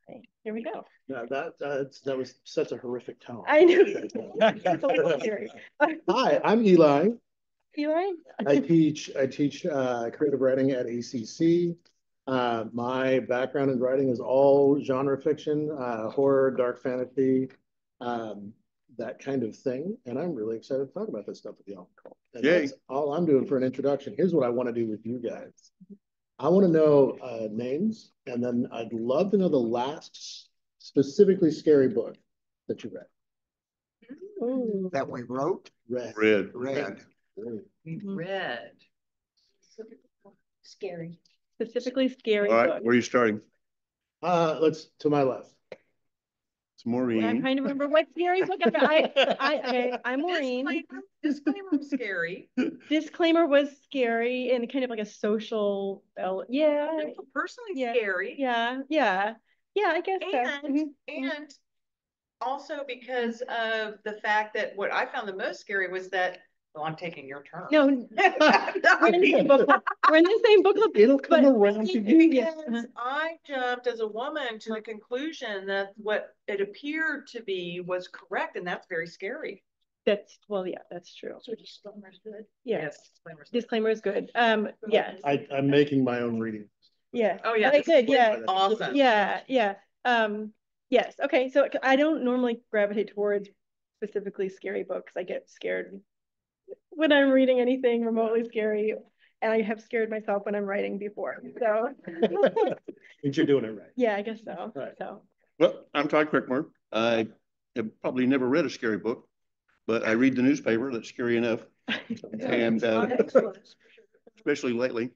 Okay, here we go. No, that was such a horrific tone. I knew. Hi, I'm Eli. Eli? I teach creative writing at ACC. My background in writing is all genre fiction, horror, dark fantasy, that kind of thing. And I'm really excited to talk about this stuff with y'all. And that's all I'm doing for an introduction. Here's what I want to do with you guys. I want to know names, and then I'd love to know the last specifically scary book that you read. Ooh. That we wrote? Read. Read. Scary. Specifically scary. All right, book. where are you starting? Let's to my left. It's Maureen. I'm trying to remember what scary book I'm Maureen. Disclaimer was scary. Disclaimer was scary and kind of like a social, Personally scary. Yeah, I guess so. And also because of the fact that what I found the most scary was that, well, I'm taking your turn. No, we're in the same book club. We're in the same book club. It'll come around to you. Because I jumped as a woman to the conclusion that what it appeared to be was correct, and that's very scary. That's true. So disclaimer is good. Yes, disclaimer is good. Yes. I'm making my own reading. Yeah. Oh yeah. Okay, good. Yeah. Awesome. Yeah. Yes. Okay. So I don't normally gravitate towards specifically scary books. I get scared when I'm reading anything remotely scary, and I have scared myself when I'm writing before. So. But you're doing it right. Yeah, I guess so. Right. So. Well, I'm Todd Crickmore. I have probably never read a scary book, but I read the newspaper. That's scary enough, and especially lately.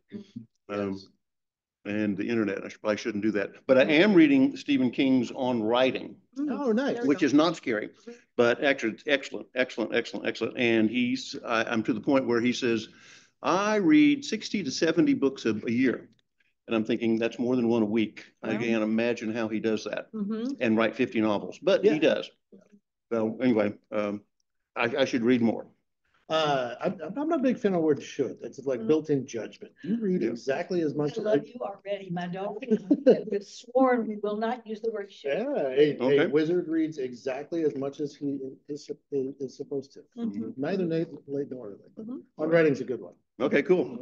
And the internet. I probably shouldn't do that. But I am reading Stephen King's On Writing. Oh, nice. Which is not scary, but actually it's excellent. And I'm to the point where he says, I read 60 to 70 books a year. And I'm thinking that's more than one a week. I can't imagine how he does that and write 50 novels, but he does. So anyway, I should read more. I'm not a big fan of the word should. It's like built-in judgment. You read exactly as much. I love you already, my daughter. We've sworn we will not use the word should. Yeah, a wizard reads exactly as much as he is supposed to. Neither late nor early. On Writing's a good one. Okay, cool.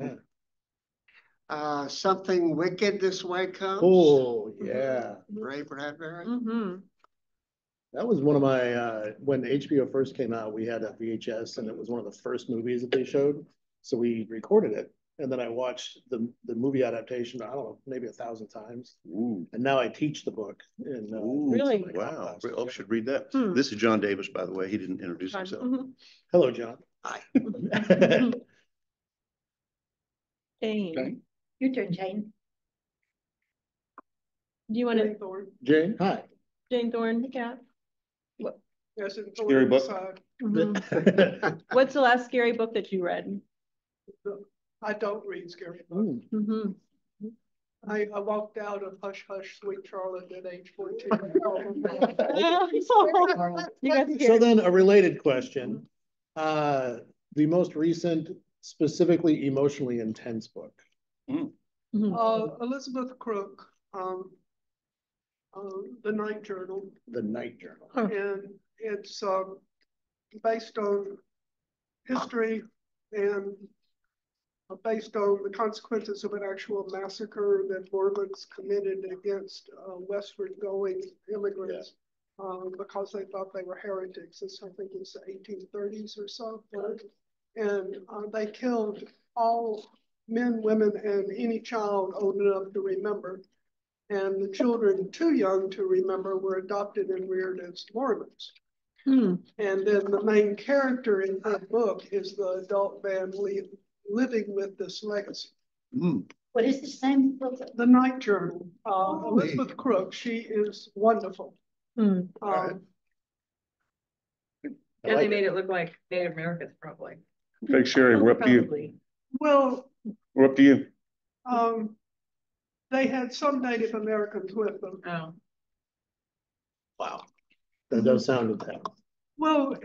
Yeah. Something Wicked This Way Comes. Oh, yeah. Ray Bradbury. That was one of my, when HBO first came out, we had a VHS and it was one of the first movies that they showed. So we recorded it. And then I watched the movie adaptation, I don't know, maybe 1,000 times. Ooh. And now I teach the book. And, Really? Wow. I should read that. This is John Davis, by the way. He didn't introduce himself. Hello, John. Hi. Jane. Okay. Your turn, Jane. Do you want to? Jane, hi. Jane Thorne, yeah. Yes, Scary book. What's the last scary book that you read? I don't read scary books. I walked out of Hush Hush Sweet Charlotte at age 14. So then a related question. The most recent, specifically emotionally intense book. Elizabeth Crook, The Night Journal. The Night Journal. And it's based on history and based on the consequences of an actual massacre that Mormons committed against westward going immigrants because they thought they were heretics. It's, I think it's the 1830s or so. And they killed all men, women, and any child old enough to remember. And the children too young to remember were adopted and reared as Mormons. And then the main character in her book is the adult man living with this legacy. What is the name of The Night Journal. Elizabeth Crook, she is wonderful. And they made it look like Native Americans, probably. Okay, Sherry, we're up to you. Well, We're up to you. they had some Native Americans with them. Oh. Wow. That does sound intense. Well,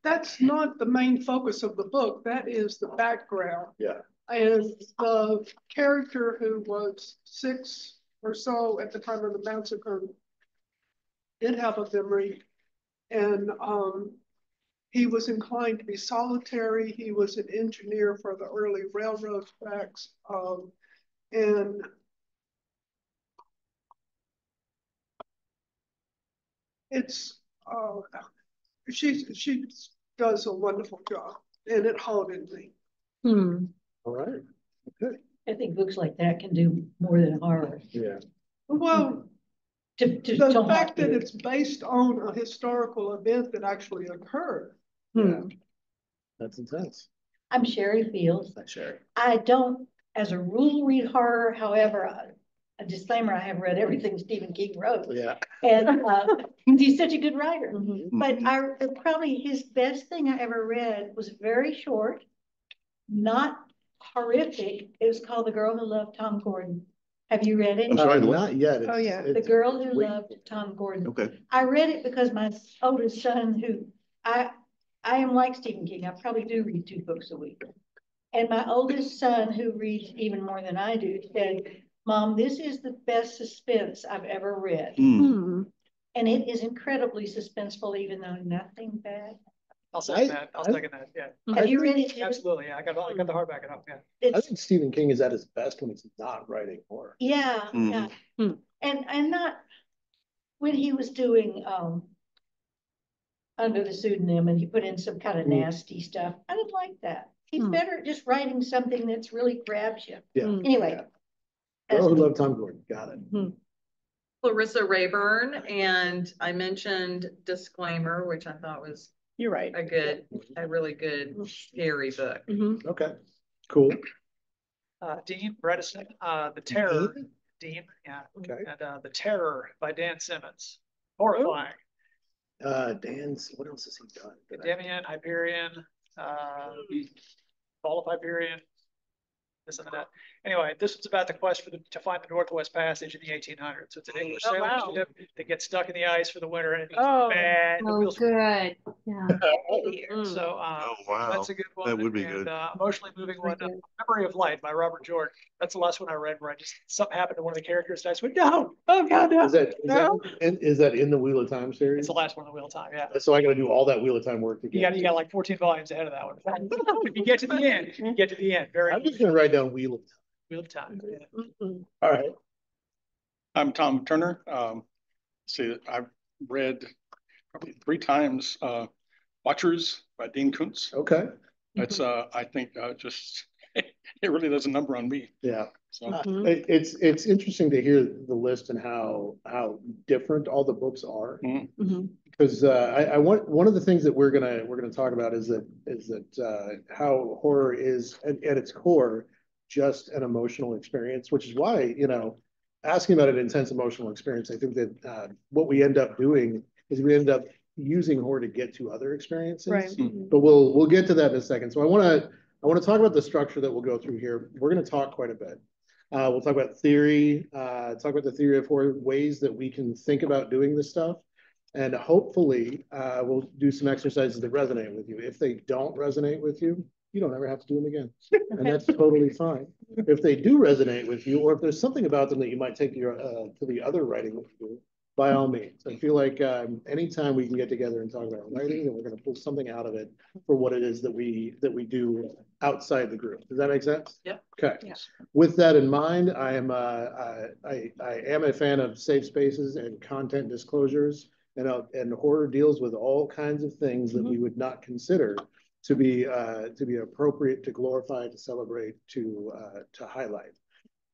that's not the main focus of the book. That is the background. Yeah. And the character who was 6 or so at the time of the massacre did have a memory. And he was inclined to be solitary. He was an engineer for the early railroad tracks. And it's, she does a wonderful job, and it haunted me. All right. Okay. I think books like that can do more than horror. Yeah. Well, To the haunt fact that you. it's based on a historical event that actually occurred. Yeah. That's intense. I'm Sherry Fields. That's Sherry. I don't, as a rule, read horror. However, a disclaimer, I have read everything Stephen King wrote. Yeah. And he's such a good writer. Mm-hmm. But probably his best thing I ever read was very short, not horrific. It was called The Girl Who Loved Tom Gordon. Have you read it? I'm sorry, the what? Not yet. Oh, yeah. The Girl Who Loved Tom Gordon. Okay. I read it because my oldest son, who I am like Stephen King, I probably do read 2 books a week. And my oldest son, who reads even more than I do, said, Mom, this is the best suspense I've ever read. Hmm. And it is incredibly suspenseful, even though nothing bad. I'll second that. I'll second that. Yeah, Have you read it? absolutely. Yeah, I got the hardback it up. Yeah. I It's, think Stephen King is at his best when he's not writing horror. yeah, yeah. Hmm. And not when he was doing under the pseudonym and he put in some kind of nasty stuff. I didn't like that. He's better at just writing something that's really grabs you. Yeah. Anyway. Girl Who Loved Tom Gordon. Got it. Clarissa Rayburn, and I mentioned Disclaimer, which I thought was You're right. a really good scary book. Mm-hmm. Okay. Cool. Dean Bredesen, The Terror. Dean, yeah. Okay. And The Terror by Dan Simmons. Horrifying. Dan's, what else has he done? Endymion, Hyperion, Fall of Hyperion, this and that. Anyway, this is about the quest to find the Northwest Passage in the 1800s. So it's an English Oh, sailing wow. ship that gets stuck in the ice for the winter and it's Oh. bad. The Oh, wheels good. Yeah. So wow. that's a good one. That would be and, good. Emotionally moving one, Memory of Light by Robert Jordan. That's the last one I read where something happened to one of the characters and I just went, no, oh God, no. Is that in the Wheel of Time series? It's the last one on the Wheel of Time, yeah. So I got to do all that Wheel of Time work to get. You got like 14 volumes ahead of that one. If you get to the end, you get to the end. I'm just going to write down Wheel of Time. Wheel of Time. Yeah. All right. I'm Tom Turner. I've read probably 3 times Watchers by Dean Koontz. Okay. It's I think just it really does a number on me. Yeah. So It's interesting to hear the list and how different all the books are. Because I want one of the things that we're gonna talk about is that how horror is at its core just an emotional experience, which is why, asking about an intense emotional experience, I think that what we end up doing is we end up using horror to get to other experiences. Right. But we'll get to that in a second. So I want to talk about the structure that we'll go through here. We're going to talk quite a bit. We'll talk about theory, talk about the theory of horror, ways that we can think about doing this stuff. And hopefully we'll do some exercises that resonate with you. If they don't resonate with you, you don't ever have to do them again. And that's totally fine. If they do resonate with you, or if there's something about them that you might take to the other writing that you do, by all means. I feel like anytime we can get together and talk about writing, then we're going to pull something out of it for what it is that we do outside the group. Does that make sense? Yeah. Okay. Yes. With that in mind, I am a fan of safe spaces and content disclosures, and horror deals with all kinds of things that we would not consider to be appropriate to glorify, to celebrate, to highlight.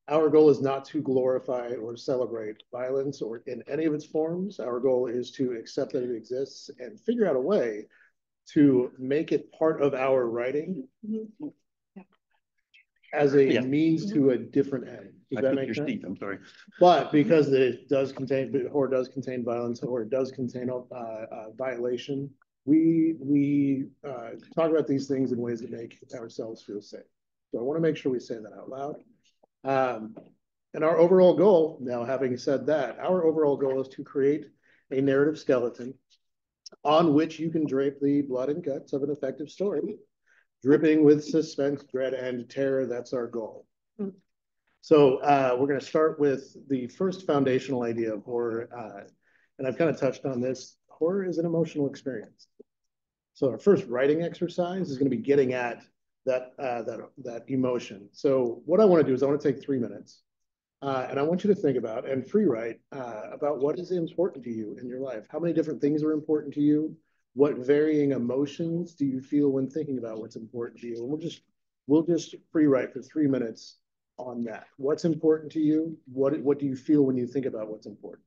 Our goal is not to glorify or celebrate violence or in any of its forms. Our goal is to accept that it exists and figure out a way to make it part of our writing as a means to a different end. Does that make sense? I'm sorry. But because horror does contain violence, or it does contain violation, we talk about these things in ways that make ourselves feel safe. So I want to make sure we say that out loud. And our overall goal, now having said that, our overall goal is to create a narrative skeleton on which you can drape the blood and guts of an effective story, dripping with suspense, dread, and terror. That's our goal. So we're going to start with the first foundational idea of horror. And I've kind of touched on this. Horror is an emotional experience. So our first writing exercise is going to be getting at that emotion. So what I want to do is I want to take 3 minutes. And I want you to think about and free write about what is important to you in your life. How many different things are important to you? What varying emotions do you feel when thinking about what's important to you? And we'll just free write for 3 minutes on that. What's important to you? What do you feel when you think about what's important?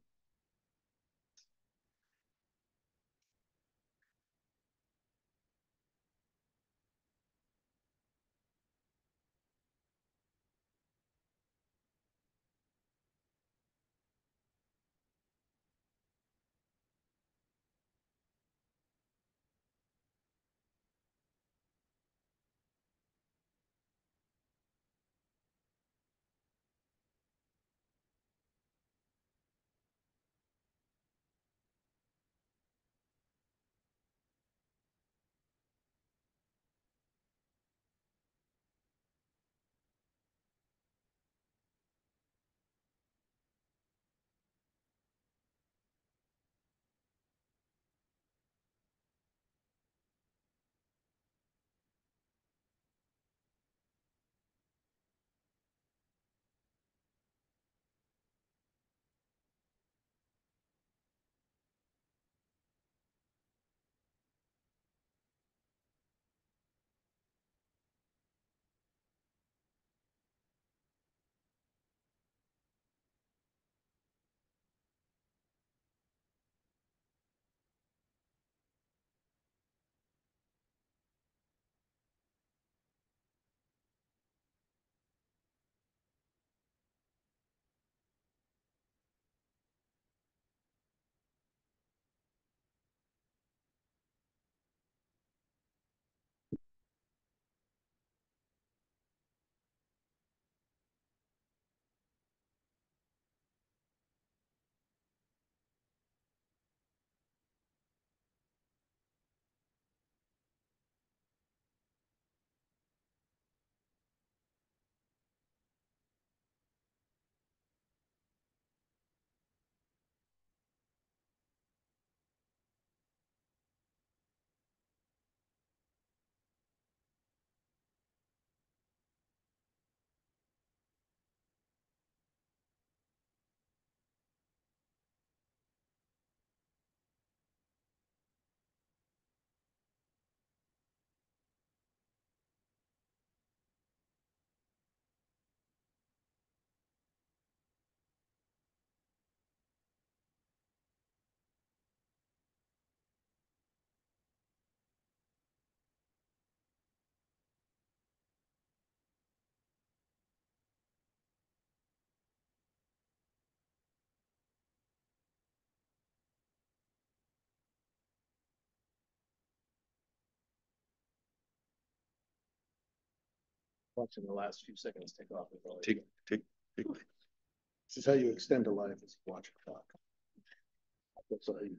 Watching the last few seconds take off. Tick, tick, tick. This is how you extend a life, is watch a clock. That's how you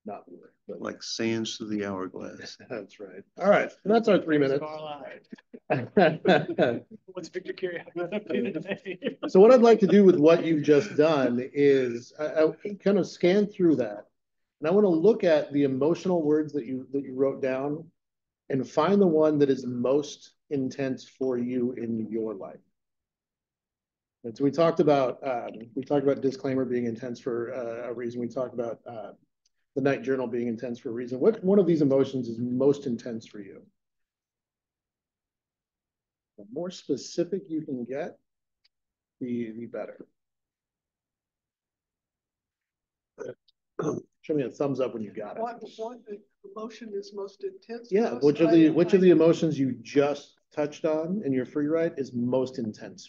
not work, but Like sands through the hourglass. that's right. All right, and that's our 3 minutes. What's Victor Carey? So what I'd like to do with what you've just done is I kind of scan through that, and I want to look at the emotional words that you wrote down, and find the one that is most intense for you in your life. And so we talked about disclaimer being intense for a reason. We talked about the night journal being intense for a reason. What one of these emotions is most intense for you? The more specific you can get, the better. Show me a thumbs up when you got it. What emotion is most intense? Yeah, which of the emotions you just touched on in your free write is most intense?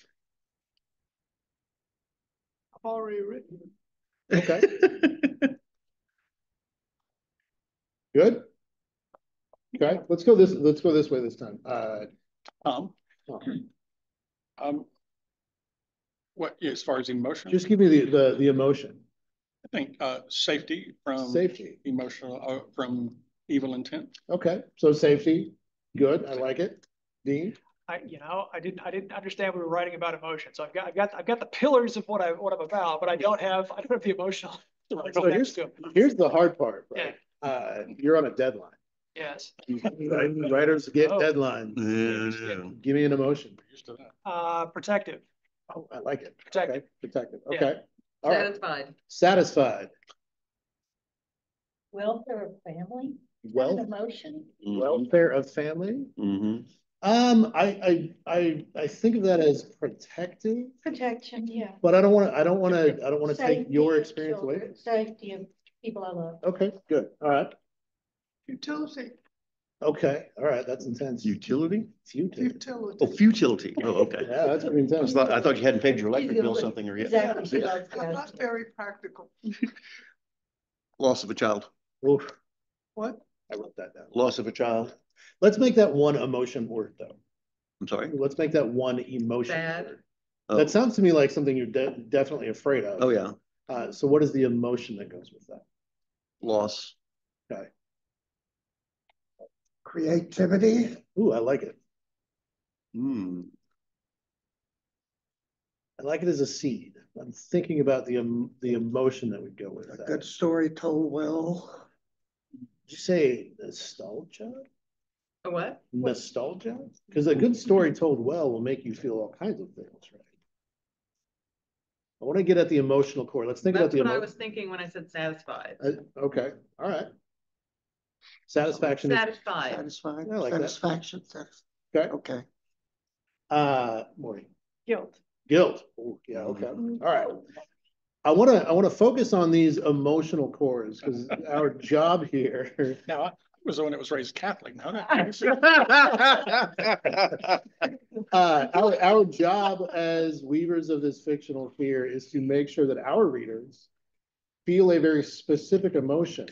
I've already written. Okay. Good. Okay, let's go this way this time. Tom, what, as far as emotion? Just give me the emotion. I think safety from emotional, from evil intent. Okay, so safety, good. I like it. Dean? I didn't understand we were writing about emotion. So I've got the pillars of what I'm about, but I don't have the emotional. So here's the hard part, right? You're on a deadline. Yes. Writers get Oh. deadlines. Yeah. Give me an emotion. Protective. Oh, I like it. Protective. Okay. Protective. Yeah. Okay. All right. Satisfied. Satisfied. Welfare of family, Well, emotion. welfare of family. Mm-hmm. I think of that as protective, Protection, yeah. but I don't want to take your experience away. Safety of people I love. Okay, good. All right. Utility. Okay. All right. That's intense. Utility? Futility. Utility. Oh, futility. Oh, okay. Yeah, that's pretty intense. I thought you hadn't paid your electric bill or something or yet. Exactly. She loves Not that. very practical. Loss of a child. Oof. What? I wrote that down. Loss of a child. Let's make that one emotion word though. I'm sorry. Let's make that one emotion Sad. word. Oh. That sounds to me like something you're definitely afraid of. Oh, yeah. So what is the emotion that goes with that? Loss. Okay. Creativity. Ooh, I like it. Hmm. I like it as a seed. I'm thinking about the emotion that would go with A that. good story told well. Did you say nostalgia? A what? Nostalgia? Because a good story told well will make you feel all kinds of things, right? I want to get at the emotional core. Let's think about That's the what I was thinking when I said satisfied. okay. All right. Satisfaction. Satisfied. Satisfied. I like that. Satisfaction. Okay. Okay. Maureen. Guilt. Guilt. Ooh, yeah. Okay. All right. I want to focus on these emotional cores because our job here. Now, I was the one that was raised Catholic. No, Our job as weavers of this fictional fear is to make sure that our readers feel a very specific emotion.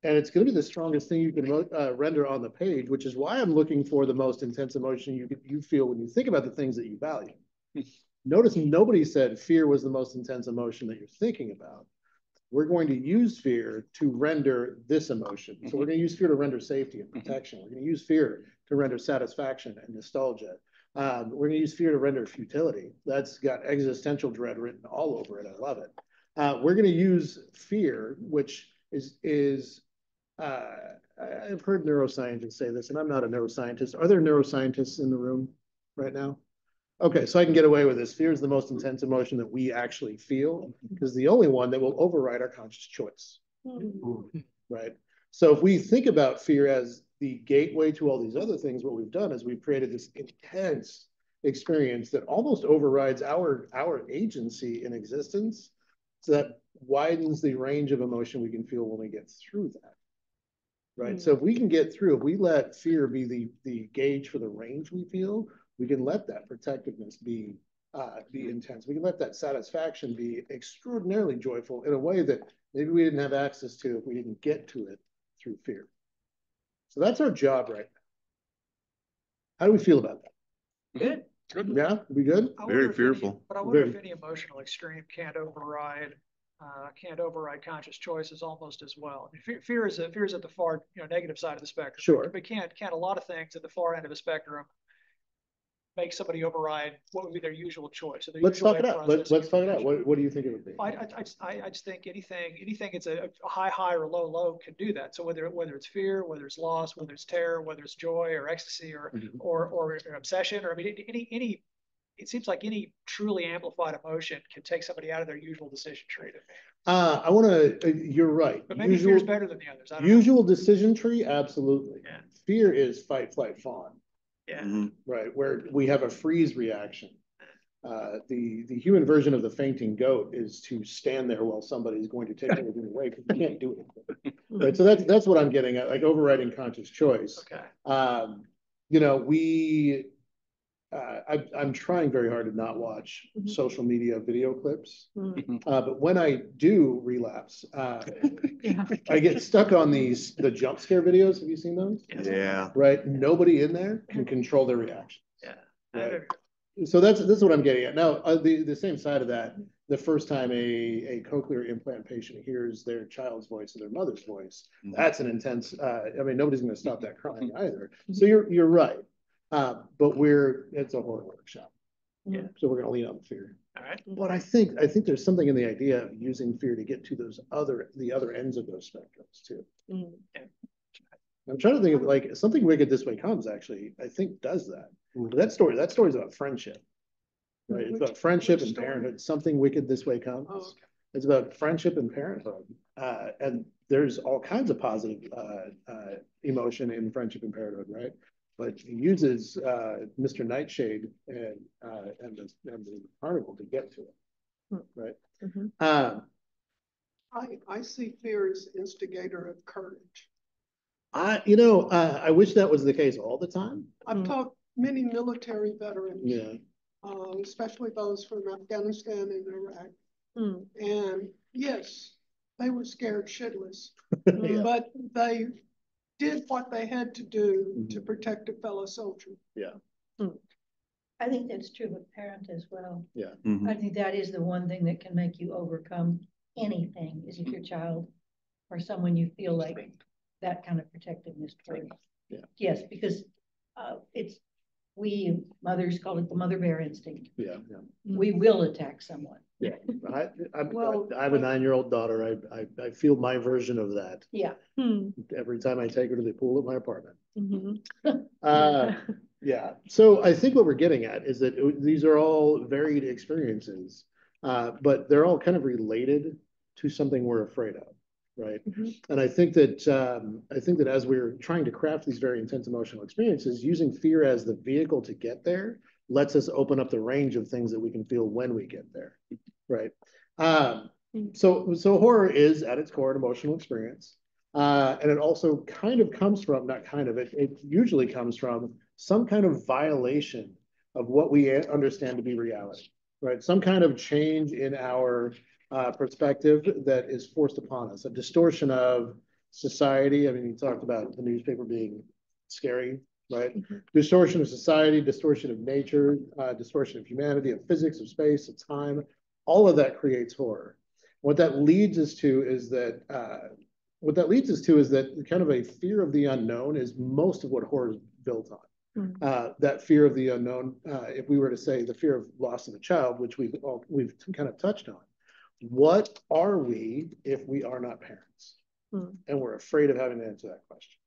And it's going to be the strongest thing you can render on the page, which is why I'm looking for the most intense emotion you feel when you think about the things that you value. Notice nobody said fear was the most intense emotion that you're thinking about. We're going to use fear to render this emotion. So we're going to use fear to render safety and protection. We're going to use fear to render satisfaction and nostalgia. We're going to use fear to render futility. That's got existential dread written all over it. I love it. We're going to use fear, which is I've heard neuroscientists say this, and I'm not a neuroscientist. Are there neuroscientists in the room right now? Okay, so I can get away with this. Fear is the most intense emotion that we actually feel, because the only one that will override our conscious choice, right? So if we think about fear as the gateway to all these other things, what we've done is we've created this intense experience that almost overrides our agency in existence. So that widens the range of emotion we can feel when we get through that, right? So if we can get through, if we let fear be the gauge for the range we feel, we can let that protectiveness be intense. We can let that satisfaction be extraordinarily joyful in a way that maybe we didn't have access to if we didn't get to it through fear. So that's our job right now. How do we feel about that? Good. Good. Yeah, we good? Very fearful. But I wonder if any emotional extreme can't override conscious choices almost as well. I mean, fear is at the far negative side of the spectrum. Sure. But can't a lot of things at the far end of the spectrum make somebody override what would be their usual choice? Let's talk it out. Let's talk it out. What do you think it would be? I just think anything it's a high or low can do that. So whether it's fear, whether it's loss, whether it's terror, whether it's joy or ecstasy or obsession, or I mean any it seems like any truly amplified emotion can take somebody out of their usual decision tree. I want to. You're right. But maybe fear is better than the others. I don't Usual decision tree, absolutely. Yeah. Fear is fight, flight, fawn. Yeah. Right, where we have a freeze reaction. The human version of the fainting goat is to stand there while somebody's going to take everything away because you can't do anything. Right, so that's what I'm getting at, like overriding conscious choice. Okay. I'm trying very hard to not watch social media video clips, but when I do relapse, I get stuck on the jump scare videos. Have you seen those? Yeah. Right, nobody in there can control their reactions. Yeah. Right. So that's what I'm getting at. Now, the same side of that, the first time a cochlear implant patient hears their child's voice or their mother's voice, that's an intense. I mean, nobody's going to stop that crying either. So you're right. But it's a horror workshop. Yeah. So we're gonna lean on fear. All right. But I think there's something in the idea of using fear to get to the other ends of those spectrums too. Mm. I'm trying to think of like Something Wicked This Way Comes actually, I think does that. But that story's about friendship. Right? It's about friendship and parenthood. Something Wicked This Way Comes. Oh, okay. It's about friendship and parenthood. And there's all kinds of positive emotion in friendship and parenthood, right? But he uses Mr. Nightshade and the article to get to it, right? Mm-hmm. I see fear as instigator of courage. I wish that was the case all the time. I've taught many military veterans, Yeah. Especially those from Afghanistan and Iraq. Mm. And yes, they were scared shitless, Yeah. but they did what they had to do to protect a fellow soldier. Yeah. I think that's true with parents as well. Yeah. Mhm. I think that is the one thing that can make you overcome anything, is if your child or someone you feel like that kind of protectiveness towards. Yeah. Yes, because we mothers call it the mother bear instinct. Yeah. We will attack someone. Yeah. I have Well, a 9-year-old daughter. I feel my version of that Yeah. every time I take her to the pool at my apartment. Mm-hmm. Yeah. So I think what we're getting at is that these are all varied experiences, but they're all kind of related to something we're afraid of, right? And I think that as we're trying to craft these very intense emotional experiences, using fear as the vehicle to get there lets us open up the range of things that we can feel when we get there, right? So horror is at its core an emotional experience. And it also kind of comes from, not kind of, it usually comes from some kind of violation of what we understand to be reality, right? Some kind of change in our perspective that is forced upon us, a distortion of society. I mean, you talked about the newspaper being scary, right? Distortion of society, distortion of nature, distortion of humanity, of physics, of space, of time. All of that creates horror. What that leads us to is that kind of a fear of the unknown is most of what horror is built on. That fear of the unknown, if we were to say the fear of loss of a child, which we've kind of touched on, what are we if we are not parents? And we're afraid of having to answer that question.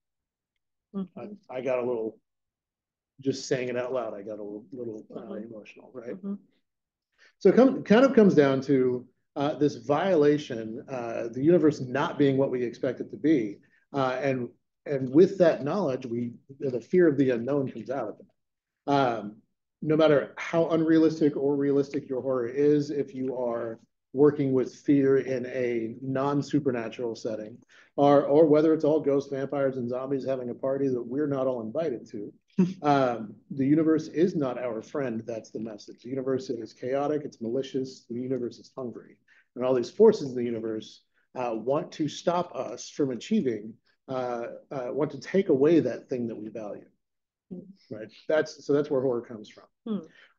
I got a little, just saying it out loud, I got a little emotional, right? So it kind of comes down to this violation, the universe not being what we expect it to be. And with that knowledge, the fear of the unknown comes out of it. No matter how unrealistic or realistic your horror is, if you are working with fear in a non-supernatural setting, or whether it's all ghosts, vampires, and zombies having a party that we're not all invited to, the universe is not our friend. That's the message. The universe is chaotic, it's malicious, the universe is hungry. And all these forces in the universe want to stop us from achieving, want to take away that thing that we value. Right. That's where horror comes from.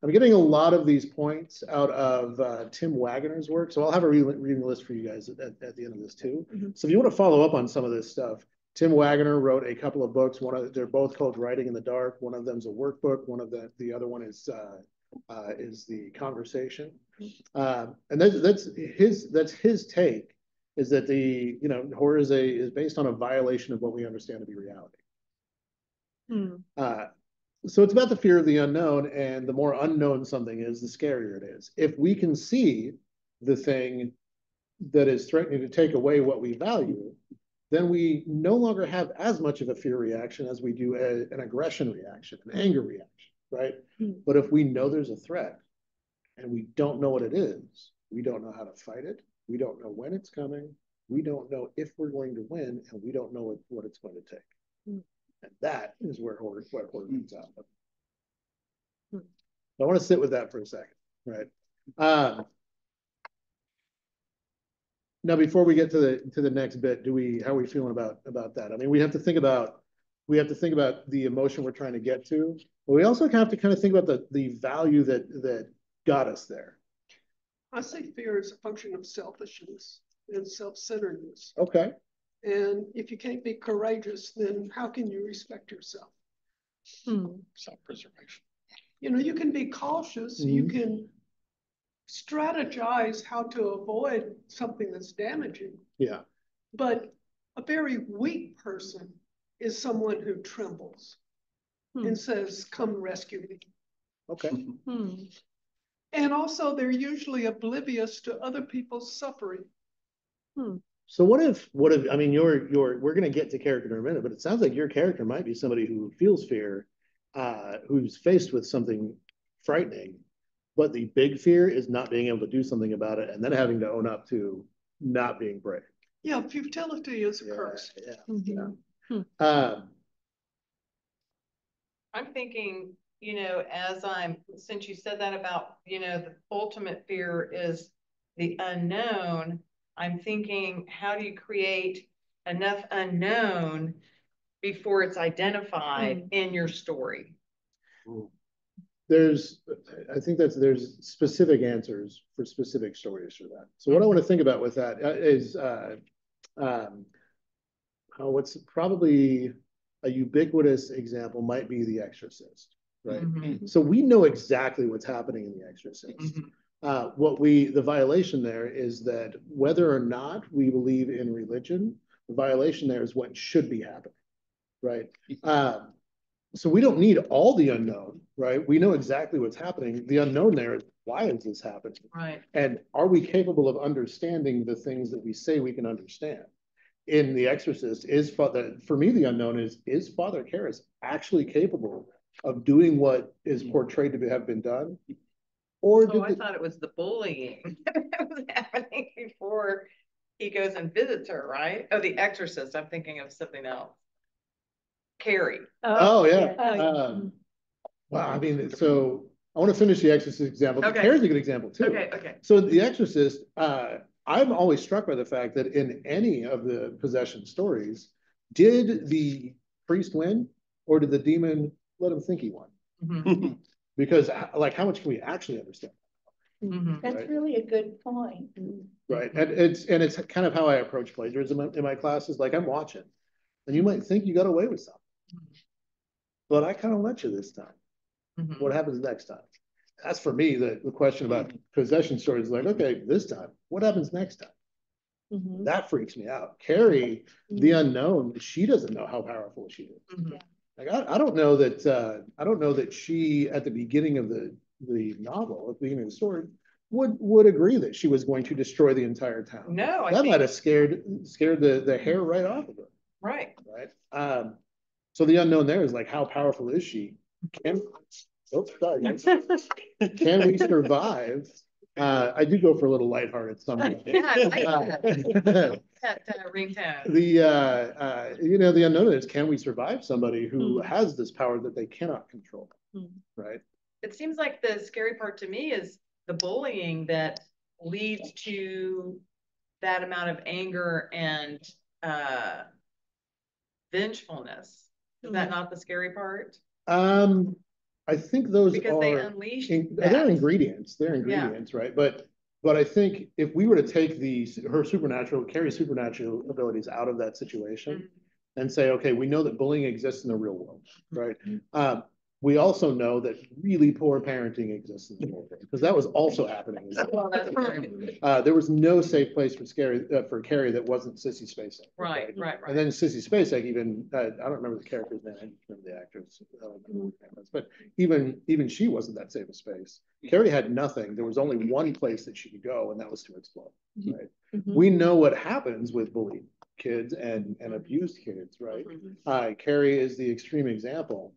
I'm getting a lot of these points out of Tim Waggoner's work. So I'll have a reading list for you guys at the end of this too. So if you want to follow up on some of this stuff, Tim Waggoner wrote a couple of books. They're both called Writing in the Dark. One of them's a workbook. The other one is The Conversation. And that's his take, is that horror is based on a violation of what we understand to be reality. So it's about the fear of the unknown, and the more unknown something is, the scarier it is. If we can see the thing that is threatening to take away what we value, then we no longer have as much of a fear reaction as we do an aggression reaction, an anger reaction, right? But if we know there's a threat and we don't know what it is, we don't know how to fight it, we don't know when it's coming, we don't know if we're going to win, and we don't know what it's going to take. And that is where horror comes out of. I want to sit with that for a second, right? Now, before we get to the next bit, how are we feeling about that? I mean, we have to think about the emotion we're trying to get to, but we also have to kind of think about the value that got us there. I see fear as a function of selfishness and self-centeredness. Okay. And if you can't be courageous, then how can you respect yourself? Self-preservation. You know, you can be cautious, you can strategize how to avoid something that's damaging, Yeah. but a very weak person is someone who trembles and says, come rescue me. Okay. And also they're usually oblivious to other people's suffering. So what if, I mean, we're going to get to character in a minute, but it sounds like your character might be somebody who feels fear, who's faced with something frightening, but the big fear is not being able to do something about it and then having to own up to not being brave. Yeah, futility is a curse. I'm thinking, you know, since you said that about, you know, the ultimate fear is the unknown, I'm thinking, how do you create enough unknown before it's identified in your story? I think there's specific answers for specific stories for that. So what I want to think about with that is what's probably a ubiquitous example might be The Exorcist, right? So we know exactly what's happening in The Exorcist. The violation there is that whether or not we believe in religion, the violation there is what should be happening, right? So we don't need all the unknown, right? We know exactly what's happening. The unknown there is, why is this happening? Right. And are we capable of understanding the things that we say we can understand? In The Exorcist, for me, the unknown is Father Karras actually capable of doing what is portrayed to have been done? Or I thought it was the bullying that was happening before he goes and visits her, right? Oh, The Exorcist. I'm thinking of something else. Carrie. Oh, yeah. Well, I mean, so I want to finish The Exorcist example. Okay. Carrie's a good example too. Okay. So The Exorcist, I'm always struck by the fact that in any of the possession stories, did the priest win or did the demon let him think he won? Because like, how much can we actually understand? That's really a good point. Right. And it's kind of how I approach plagiarism in my classes. Like, I'm watching and you might think you got away with something, but I kind of let you this time. What happens next time? That's for me, the question about possession stories is like, okay, this time, what happens next time? That freaks me out. Carrie, the unknown, she doesn't know how powerful she is. Like, I don't know that she, at the beginning of the novel, at the beginning of the story, would agree that she was going to destroy the entire town. No, that might have scared the hair right off of her. Right. So the unknown there is like, how powerful is she? Can we survive? I do go for a little lighthearted something. Yeah, I like that. That ringtone. The unknown is, can we survive somebody who has this power that they cannot control? Right. It seems like the scary part to me is the bullying that leads to that amount of anger and vengefulness. Is that not the scary part? I think those because they unleash they're ingredients. They're ingredients, right? But I think if we were to take Carrie's supernatural abilities out of that situation and say, okay, we know that bullying exists in the real world, right? We also know that really poor parenting exists in the world because that was also happening. Well, that's right. There was no safe place for Carrie that wasn't Sissy Spacek. Right. And then Sissy Spacek even, I don't remember the character's name, I don't remember the actress, but even she wasn't that safe a space. Carrie had nothing. There was only one place that she could go, and that was to explode, right? We know what happens with bullied kids and abused kids, right? Carrie is the extreme example.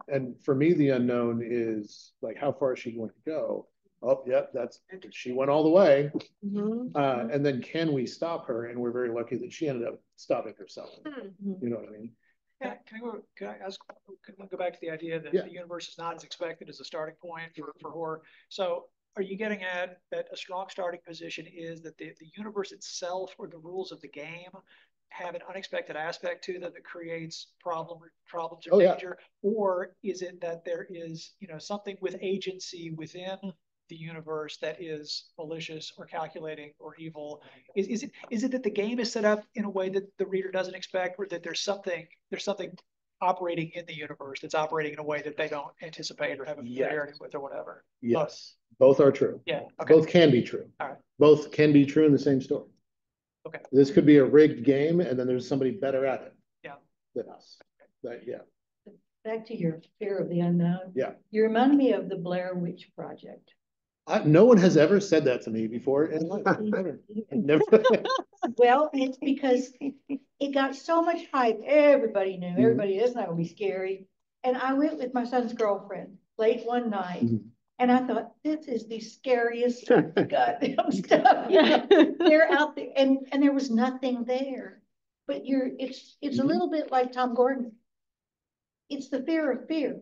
And for me, the unknown is like, how far is she going to go? Oh, yep, she went all the way. And then can we stop her? And we're very lucky that she ended up stopping herself. You know what I mean? Can I go back to the idea that the universe is not as expected as a starting point for horror? So are you getting at that a strong starting position is that the universe itself or the rules of the game have an unexpected aspect to them that creates problems or danger? Or is it that there is, something with agency within the universe that is malicious or calculating or evil? Is it that the game is set up in a way that the reader doesn't expect, or that there's something operating in the universe, that's operating in a way that they don't anticipate or have a familiarity with or whatever. Yes, both are true. Yeah, okay. Both can be true. All right. Both can be true in the same story. Okay. This could be a rigged game, and then there's somebody better at it. Yeah. Than us. But yeah. Back to your fear of the unknown. Yeah. You remind me of the Blair Witch Project. No one has ever said that to me before in life. Never. Well, it's because it got so much hype. Everybody knew, everybody, it's not gonna be scary. And I went with my son's girlfriend late one night. And I thought, this is the scariest goddamn stuff. They're out there and there was nothing there. But it's a little bit like Tom Gordon. It's the fear of fear.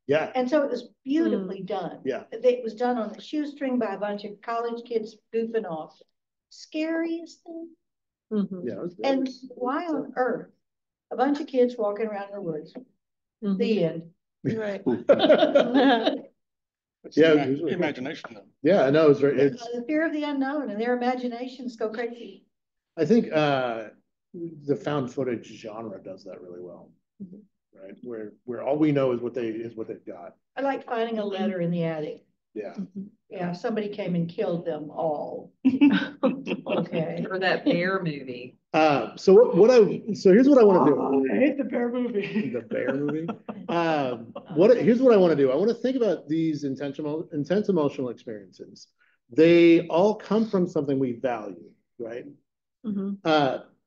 Yeah. And so it was beautifully done. Yeah. It was done on a shoestring by a bunch of college kids goofing off. Scariest thing. Yeah. And why on earth? A bunch of kids walking around in the woods. The end. Right. Yeah, Imagination though. Yeah, I know. It's very, The fear of the unknown and their imaginations go crazy. I think the found footage genre does that really well. Right? Where all we know is what they've got. I like finding a letter in the attic. Yeah. Yeah, somebody came and killed them all. Okay. Or that bear movie. So here's what I want to do. I hate the bear movie. The bear movie. Here's what I want to do. I want to think about these intense emotional experiences. They all come from something we value, right?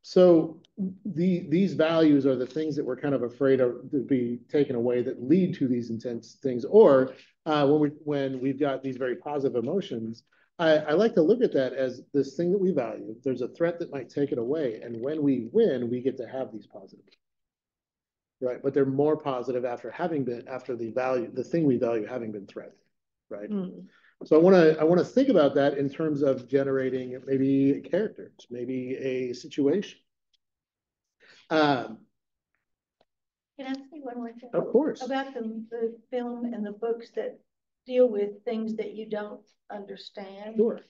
So these values are the things that we're kind of afraid of to be taken away that lead to these intense things. Or when we've got these very positive emotions, I like to look at that as this thing that we value. There's a threat that might take it away, and when we win, we get to have these positive, right? But they're more positive after the thing we value having been threatened, right? So I want to think about that in terms of generating maybe characters, maybe a situation. Can I say one more thing? Of course. About the film and the books that deal with things that you don't understand. Sure.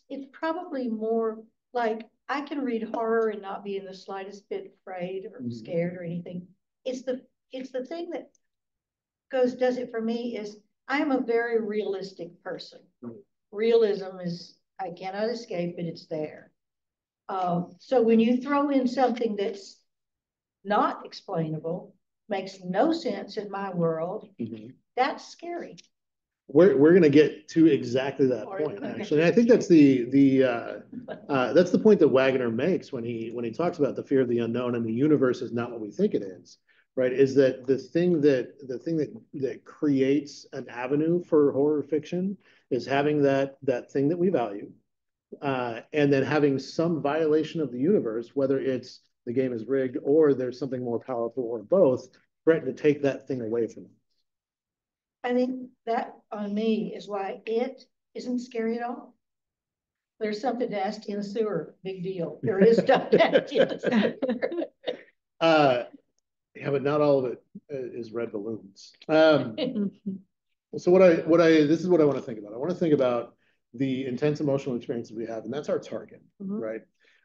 It's probably more like I can read horror and not be in the slightest bit afraid or scared or anything. It's the thing that does it for me is I am a very realistic person. Realism is, I cannot escape it, it's there. So when you throw in something that's not explainable, makes no sense in my world, that's scary. We're going to get to exactly that point, actually. And I think that's that's the point that Wagner makes when he talks about the fear of the unknown and the universe is not what we think it is, right? Is that the thing that creates an avenue for horror fiction is having that thing that we value, and then having some violation of the universe, whether it's the game is rigged or there's something more powerful or both, threaten to take that thing away from them. I think that on me is why it isn't scary at all. There's something nasty in the sewer, big deal. There is stuff nasty in the sewer. Yeah, but not all of it is red balloons. So this is what I want to think about. I want to think about the intense emotional experiences we have, and that's our target, right?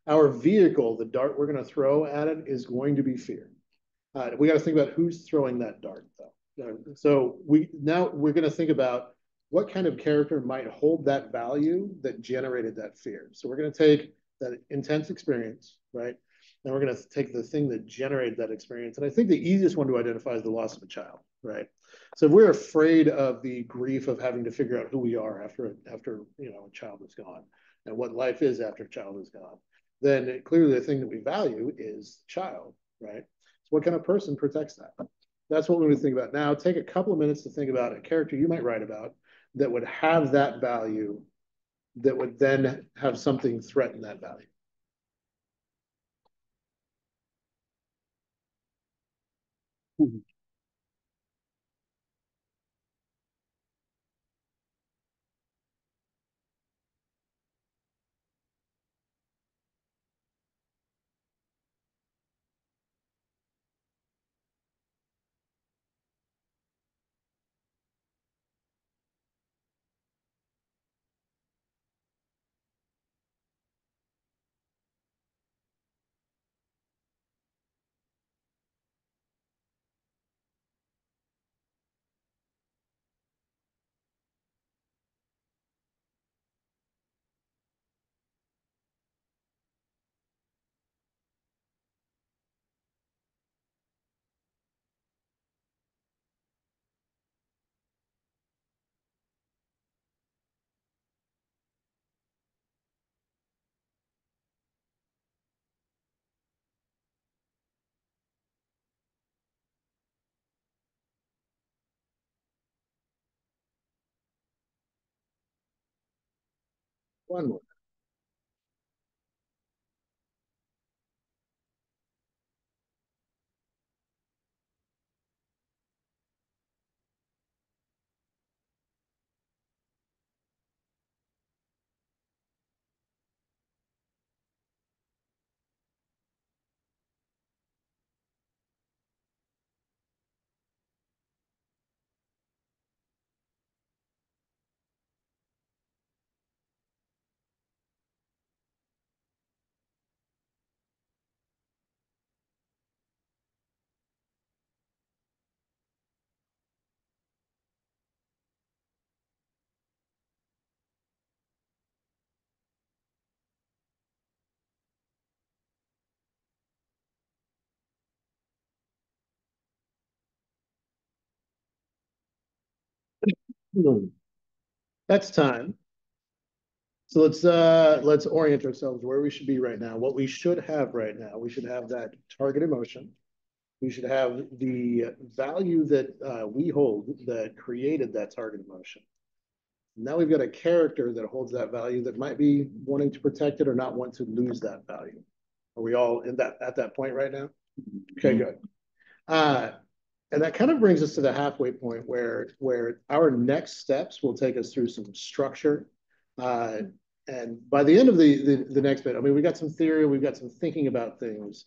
Our vehicle, the dart we're going to throw at it, is going to be fear. We got to think about who's throwing that dart, though. So we're going to think about what kind of character might hold that value that generated that fear. So we're going to take that intense experience, right? And we're going to take the thing that generated that experience. And I think the easiest one to identify is the loss of a child, right? So if we're afraid of the grief of having to figure out who we are after a child is gone and what life is after a child is gone, then clearly the thing that we value is the child, right? So what kind of person protects that? That's what we're going to think about now. Take a couple of minutes to think about a character you might write about that would have that value, that would then have something threaten that value. One more. That's time. So let's orient ourselves where we should be right now. What we should have right now, we should have that target emotion. We should have the value that we hold that created that target emotion. Now we've got a character that holds that value that might be wanting to protect it or not want to lose that value. Are we all in that at that point right now? Okay, good. And that kind of brings us to the halfway point where our next steps will take us through some structure. And by the end of the next bit, I mean, we got some theory, we've got some thinking about things.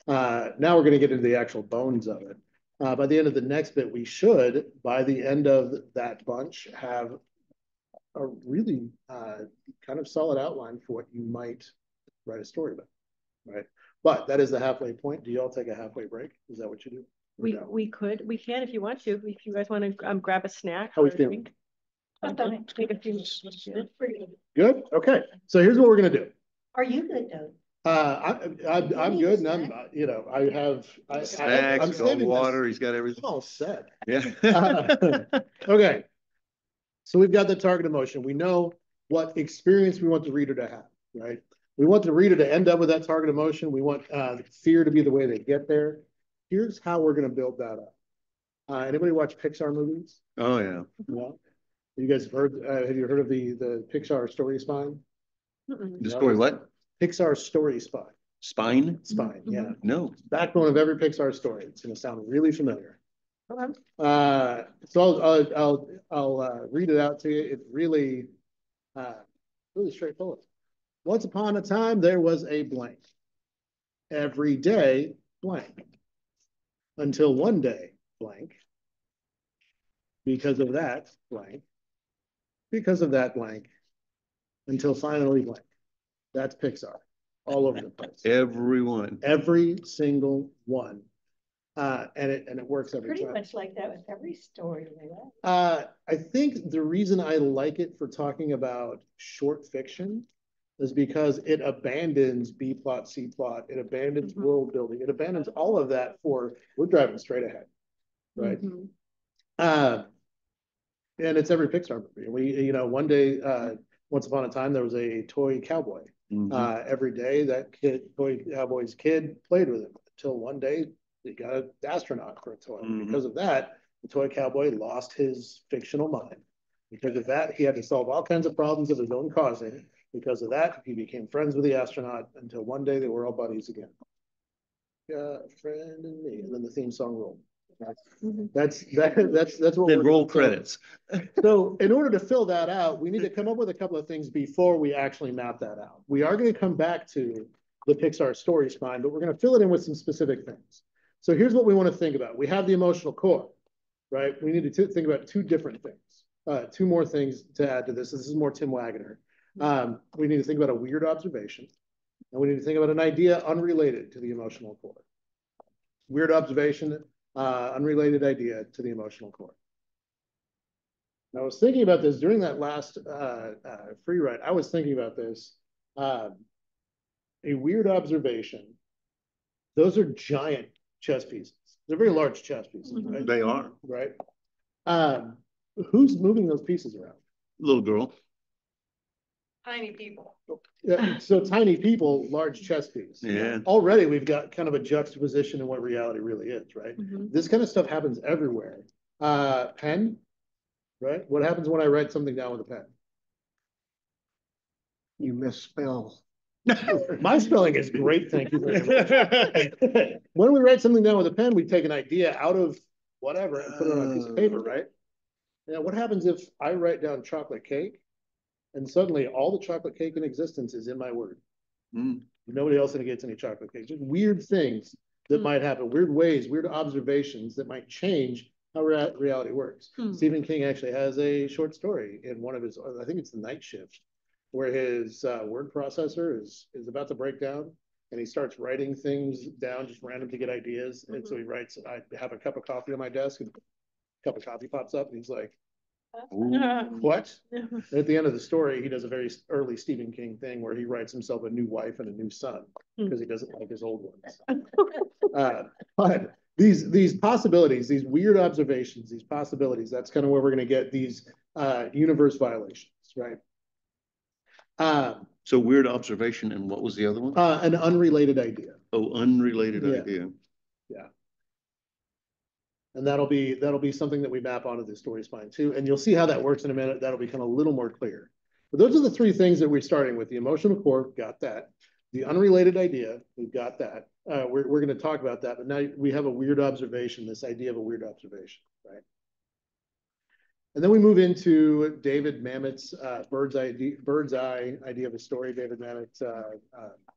Now we're going to get into the actual bones of it. By the end of the next bit, we should, by the end of that bunch, have a really kind of solid outline for what you might write a story about, right? But that is the halfway point. Do y'all take a halfway break? Is that what you do? We can if you want to. If you guys want to grab a snack. How we or a feeling? drink. Take a few. Good. Okay. So here's what we're gonna do. Are you good, though? I'm good, and I'm I have I'm Snacks, cold saving water, this. he's got everything. I'm all set. Yeah. Okay. So we've got the target emotion. We know what experience we want the reader to have, right? We want the reader to end up with that target emotion. We want fear to be the way they get there. Here's how we're going to build that up. Anybody watch Pixar movies? Oh, yeah. Yeah. You guys have you heard of the Pixar story spine? The story what? Pixar story spine. Spine? Spine, yeah. No. Backbone of every Pixar story. It's going to sound really familiar. Okay. So I'll read it out to you. It's really straightforward. Once upon a time, there was a blank. Every day, blank. Until one day, blank. Because of that, blank. Because of that, blank. Until finally, blank. That's Pixar. All over the place. Everyone. Every single one. And it works every Pretty time. much like that with every story. I think the reason I like it for talking about short fiction is because it abandons B plot, C plot, it abandons world building, it abandons all of that for we're driving straight ahead, right? And it's every Pixar movie. One day, once upon a time, there was a toy cowboy. Every day, that toy cowboy's kid played with him until one day he got an astronaut for a toy. Because of that, the toy cowboy lost his fictional mind. Because of that, he had to solve all kinds of problems of his own causing. Because of that, he became friends with the astronaut until one day they were all buddies again. Got a friend in me, and then the theme song rolled. That's what. Then roll credits. So in order to fill that out, we need to come up with a couple of things before we actually map that out. We are going to come back to the Pixar story spine, but we're going to fill it in with some specific things. So here's what we want to think about. We have the emotional core, right? We need to think about two different things, two more things to add to this. This is more Tim Wagner. We need to think about a weird observation, and we need to think about an idea unrelated to the emotional core. Weird observation, unrelated idea to the emotional core. And I was thinking about this during that last free write. I was thinking about this. A weird observation. Those are giant chess pieces. They're very large chess pieces, right? They are. Right. Who's moving those pieces around? Little girl. Tiny people. Yeah, so tiny people, large chess piece. Yeah. Already we've got kind of a juxtaposition in what reality really is, right? This kind of stuff happens everywhere. Pen, right? What happens when I write something down with a pen? You misspell. My spelling is great, thank you very much. When we write something down with a pen, we take an idea out of whatever and put it on a piece of paper, right? Now, what happens if I write down chocolate cake and suddenly all the chocolate cake in existence is in my word? Mm. Nobody else gets any chocolate cake. Just weird things that might happen, weird ways, weird observations that might change how reality works. Stephen King actually has a short story in one of his, I think it's The Night Shift, where his word processor is about to break down, and he starts writing things down just random to get ideas. And so he writes, I have a cup of coffee on my desk, and a cup of coffee pops up, and he's like, what? At the end of the story, he does a very early Stephen King thing where he writes himself a new wife and a new son because he doesn't like his old ones. But these possibilities, these weird observations, these possibilities, that's kind of where we're going to get these universe violations, right? So weird observation, and what was the other one? An unrelated idea. Oh, unrelated Yeah. idea. Yeah. And that'll be something that we map onto the story spine too. And you'll see how that works in a minute. That'll become a little more clear. But those are the three things that we're starting with. The emotional core, got that. The unrelated idea, we've got that. We're going to talk about that, but now we have a weird observation, this idea of a weird observation, right? And then we move into David Mamet's bird's eye idea of a story. David Mamet,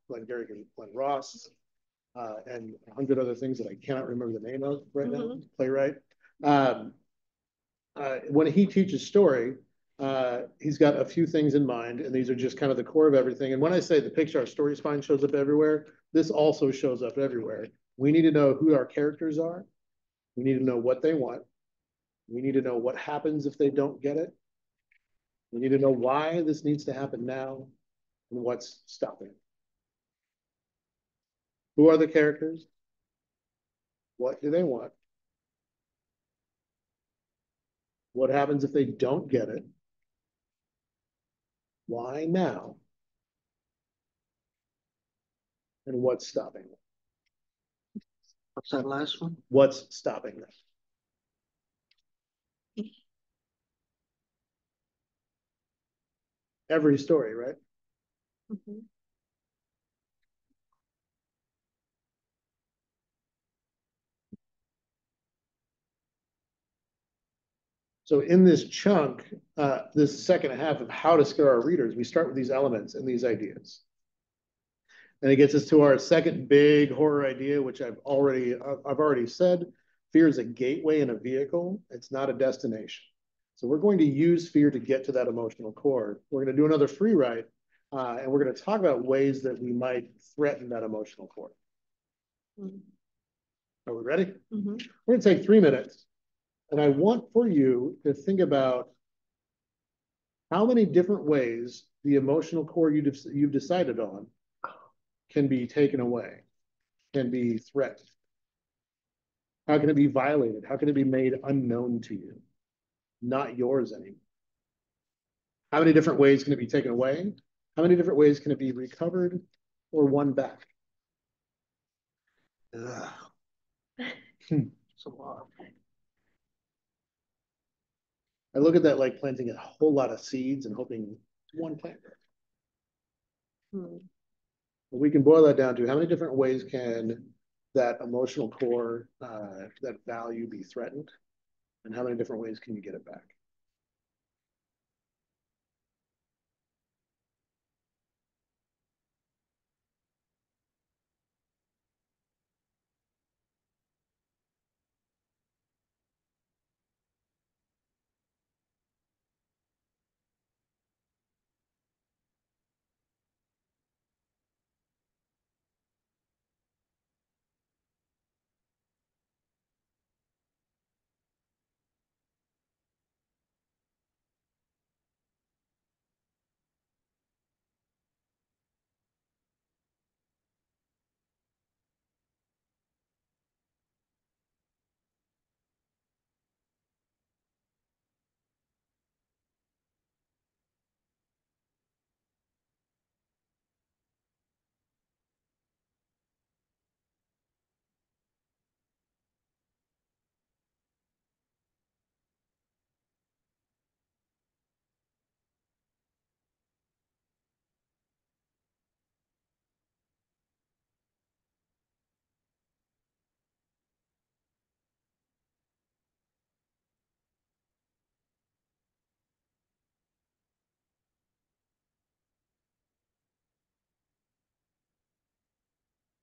Glenn Garrick and Glenn Ross, and 100 other things that I cannot remember the name of right now, playwright. When he teaches story, he's got a few things in mind, and these are just kind of the core of everything. And when I say the Picture story spine shows up everywhere, this also shows up everywhere. We need to know who our characters are. We need to know what they want. We need to know what happens if they don't get it. We need to know why this needs to happen now and what's stopping it. Who are the characters? What do they want? What happens if they don't get it? Why now? And what's stopping them? What's that last one? What's stopping them? Every story, right? So in this chunk, this second half of how to scare our readers, we start with these elements and these ideas. And it gets us to our second big horror idea, which I've already said, fear is a gateway in a vehicle. It's not a destination. So we're going to use fear to get to that emotional core. We're going to do another free write, and we're going to talk about ways that we might threaten that emotional core. Are we ready? We're going to take 3 minutes, and I want for you to think about how many different ways the emotional core you've decided on can be taken away, can be threatened. How can it be violated? How can it be made unknown to you? Not yours anymore. How many different ways can it be taken away? How many different ways can it be recovered or won back? It's a lot. I look at that like planting a whole lot of seeds and hoping one plant. We can boil that down to how many different ways can that emotional core, that value be threatened? And how many different ways can you get it back?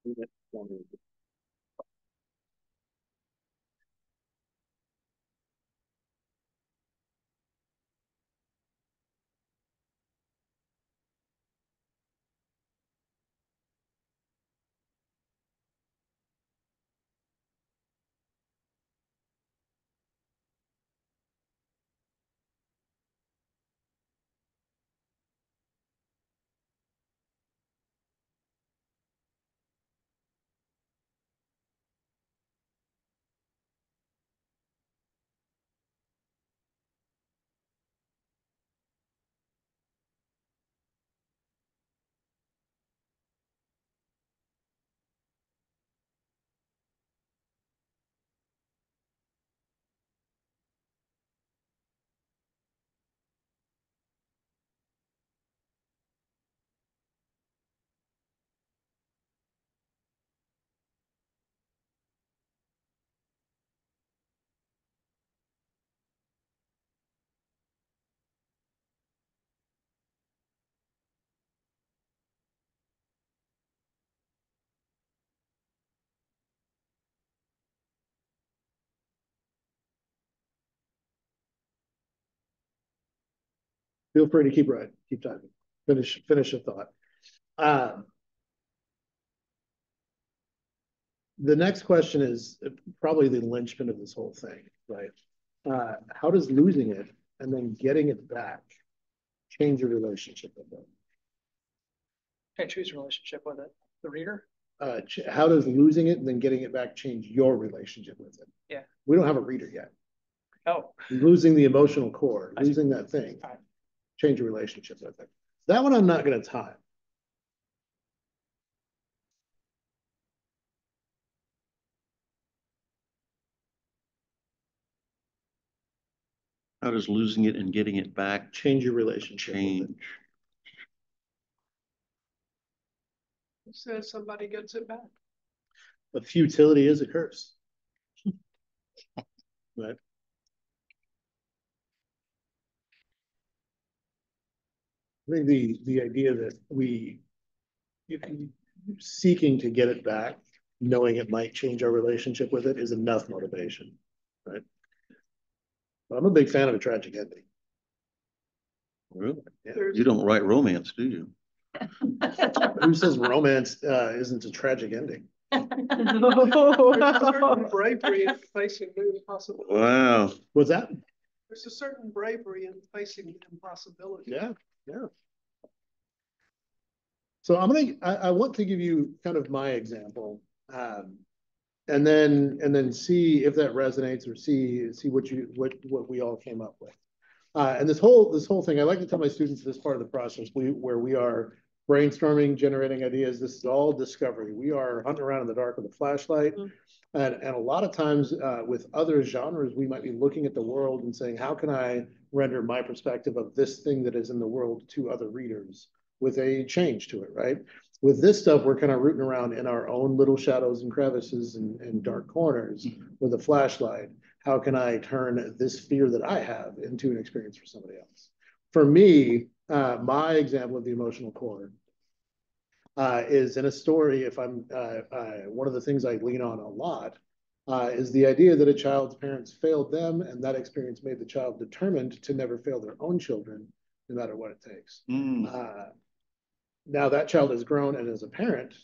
Feel free to keep writing, keep typing. Finish a thought. The next question is probably the linchpin of this whole thing, right? How does losing it and then getting it back change your relationship with it? Can't choose a relationship with it. The reader? How does losing it and then getting it back change your relationship with it? Yeah. We don't have a reader yet. Oh. Losing the emotional core, losing that thing, Right. change your relationship with it. That one I'm not going to time. How does losing it and getting it back Change your relationship change? with it. It says somebody gets it back. But futility is a curse. Right? I think the idea that seeking to get it back, knowing it might change our relationship with it, is enough motivation, right? But I'm a big fan of a tragic ending. Really? Yeah. You don't write romance, do you? Who says romance isn't a tragic ending? There's a certain bravery in facing the impossibility. Wow. What's that? There's a certain bravery in facing the impossibility. Yeah, yeah. So I want to give you kind of my example, and then see if that resonates, or see what we all came up with. And this whole thing, I like to tell my students this part of the process where we are brainstorming, generating ideas. This is all discovery. We are hunting around in the dark with a flashlight. And a lot of times with other genres, we might be looking at the world and saying, how can I render my perspective of this thing that is in the world to other readers with a change to it, right? With this stuff, we're kind of rooting around in our own little shadows and crevices and dark corners with a flashlight. How can I turn this fear that I have into an experience for somebody else? For me, my example of the emotional core is in a story. If I'm one of the things I lean on a lot is the idea that a child's parents failed them, and that experience made the child determined to never fail their own children, no matter what it takes. Now that child has grown, and as a parent,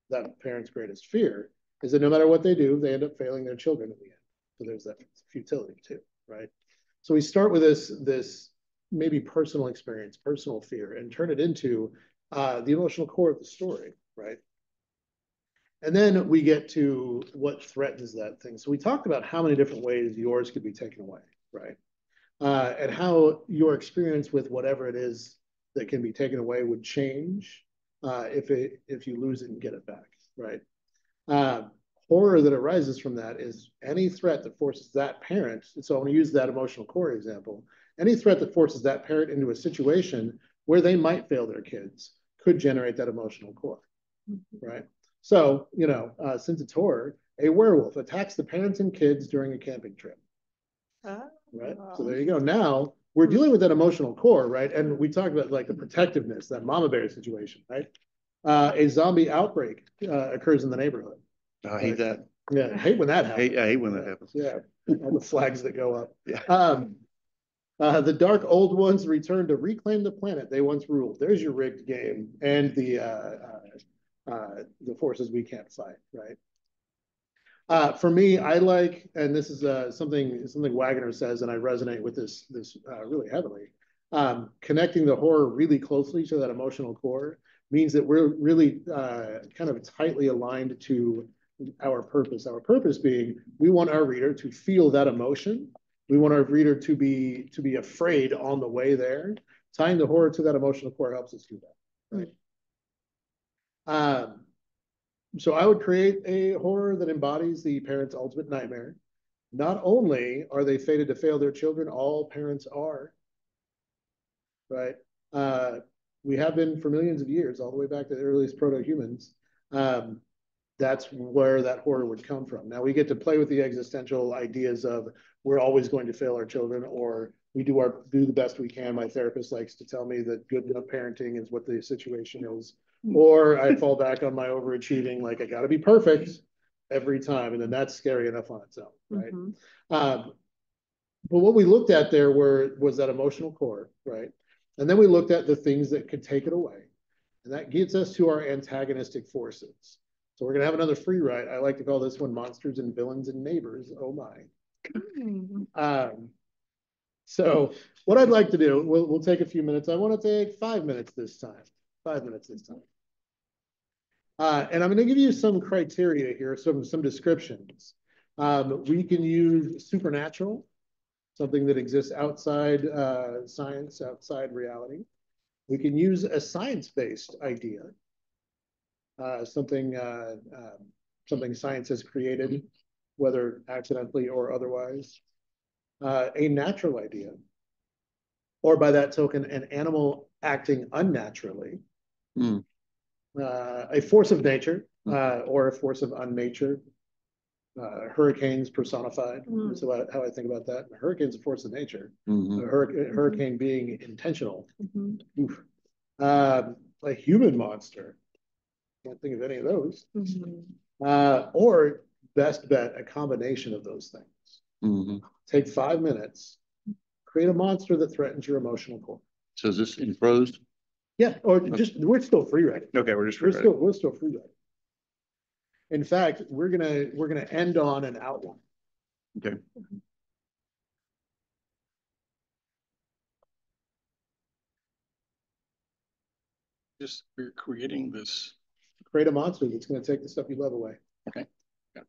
that parent's greatest fear is that no matter what they do, they end up failing their children in the end. So there's that futility too, right? So we start with this maybe personal experience, personal fear, and turn it into the emotional core of the story, right? And then we get to what threatens that thing. So we talked about how many different ways yours could be taken away, right? And how your experience with whatever it is that can be taken away would change if you lose it and get it back, right? Horror that arises from that is any threat that forces that parent, so I'm going to use that emotional core example, any threat that forces that parent into a situation where they might fail their kids could generate that emotional core, right? So, since it's horror, a werewolf attacks the parents and kids during a camping trip, right? So there you go. Now we're dealing with that emotional core, right? And we talked about like the protectiveness, that mama bear situation, right? A zombie outbreak occurs in the neighborhood. I hate that. Yeah, I hate when that I happens. hate when that happens. Yeah, all the flags that go up. Yeah. The Dark Old Ones return to reclaim the planet they once ruled. There's your rigged game and the forces we can't fight, right? For me, I like, and this is something Wagner says, and I resonate with this really heavily. Connecting the horror really closely to that emotional core means that we're really kind of tightly aligned to our purpose. Our purpose being, we want our reader to feel that emotion. We want our reader to be afraid on the way there. Tying the horror to that emotional core helps us do that. Right? So I would create a horror that embodies the parent's ultimate nightmare. Not only are they fated to fail their children, all parents are, right? We have been for millions of years, all the way back to the earliest proto-humans. That's where that horror would come from. Now we get to play with the existential ideas of we're always going to fail our children, or we do the best we can. My therapist likes to tell me that good enough parenting is what the situation is. Or I fall back on my overachieving, like I got to be perfect every time, and then that's scary enough on its own, right? But what we looked at there was that emotional core, right? And then we looked at the things that could take it away, and that gets us to our antagonistic forces. So we're gonna have another free write. I like to call this one Monsters and Villains and Neighbors. Oh my. So what I'd like to do, we'll take a few minutes. I want to take 5 minutes this time. 5 minutes this time. And I'm going to give you some criteria here, some descriptions. We can use supernatural, something that exists outside science, outside reality. We can use a science-based idea, something science has created, whether accidentally or otherwise. A natural idea, or by that token, an animal acting unnaturally. A force of nature, or a force of unnature. Hurricanes personified. So how I think about that. A hurricane's a force of nature. A hurricane being intentional. A human monster. Can't think of any of those. Or best bet, a combination of those things. Take 5 minutes. Create a monster that threatens your emotional core. So is this in prose? Yeah, or just we're still free writing. Okay, we're still free writing. In fact, we're gonna end on an outline. Okay. Just we're creating this. Create a monster that's gonna take the stuff you love away. Okay. Yeah.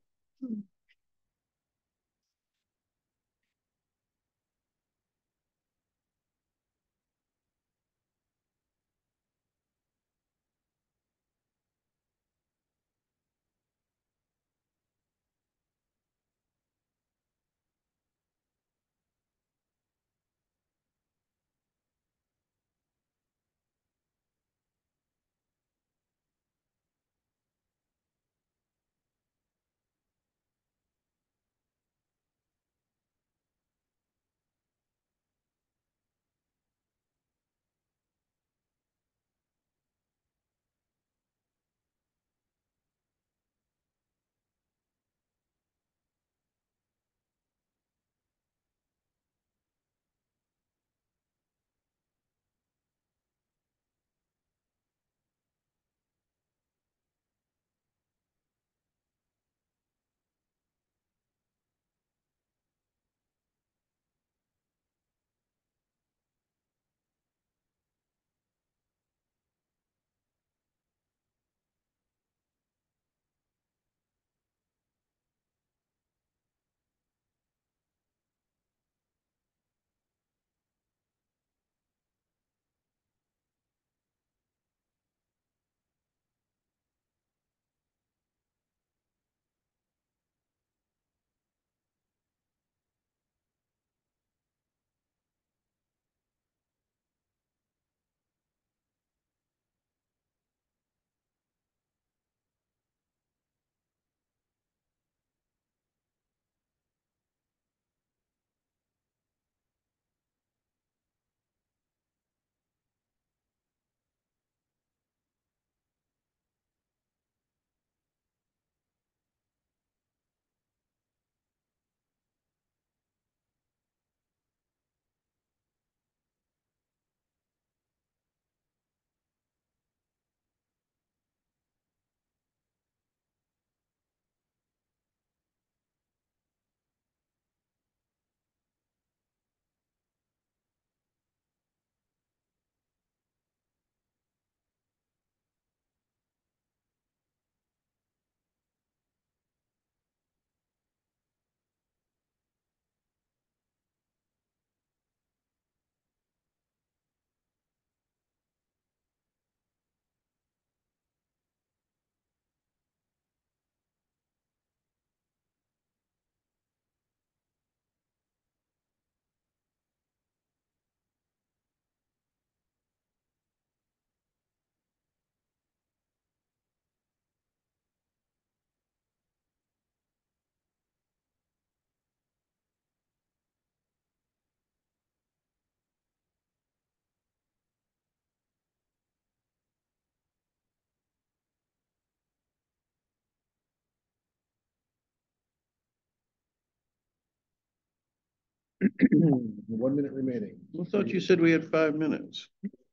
1 minute remaining. I thought you said we had 5 minutes.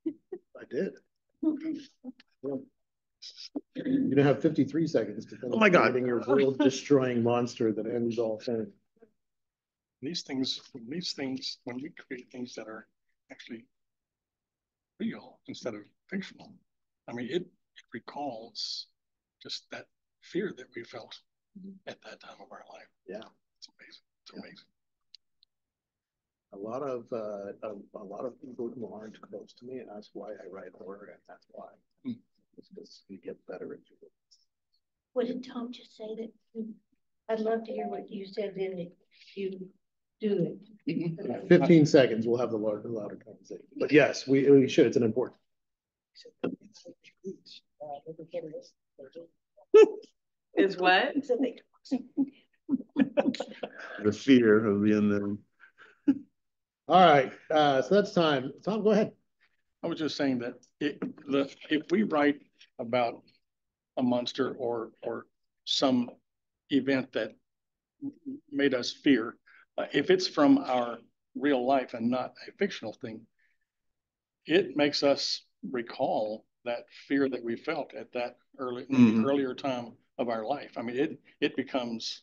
I did. Well, you don't have 53 seconds to finish Oh my God. creating your world-destroying monster that ends all things. These things, when we create things that are actually real instead of fictional, I mean, it recalls just that fear that we felt at that time of our life. Yeah. It's amazing. It's amazing. A lot of people who aren't close to me ask why I write horror, and that's why. It's because you get better at it. What did Tom just say that I'd love to hear what you said then that you do it. 15 seconds, we'll have the louder conversation. But yes, we should. It's an important. Is what? The fear of the unknown. All right, so that's time. Tom, go ahead. I was just saying that if we write about a monster or some event that made us fear, if it's from our real life and not a fictional thing, it makes us recall that fear that we felt at that earlier time of our life. I mean, it becomes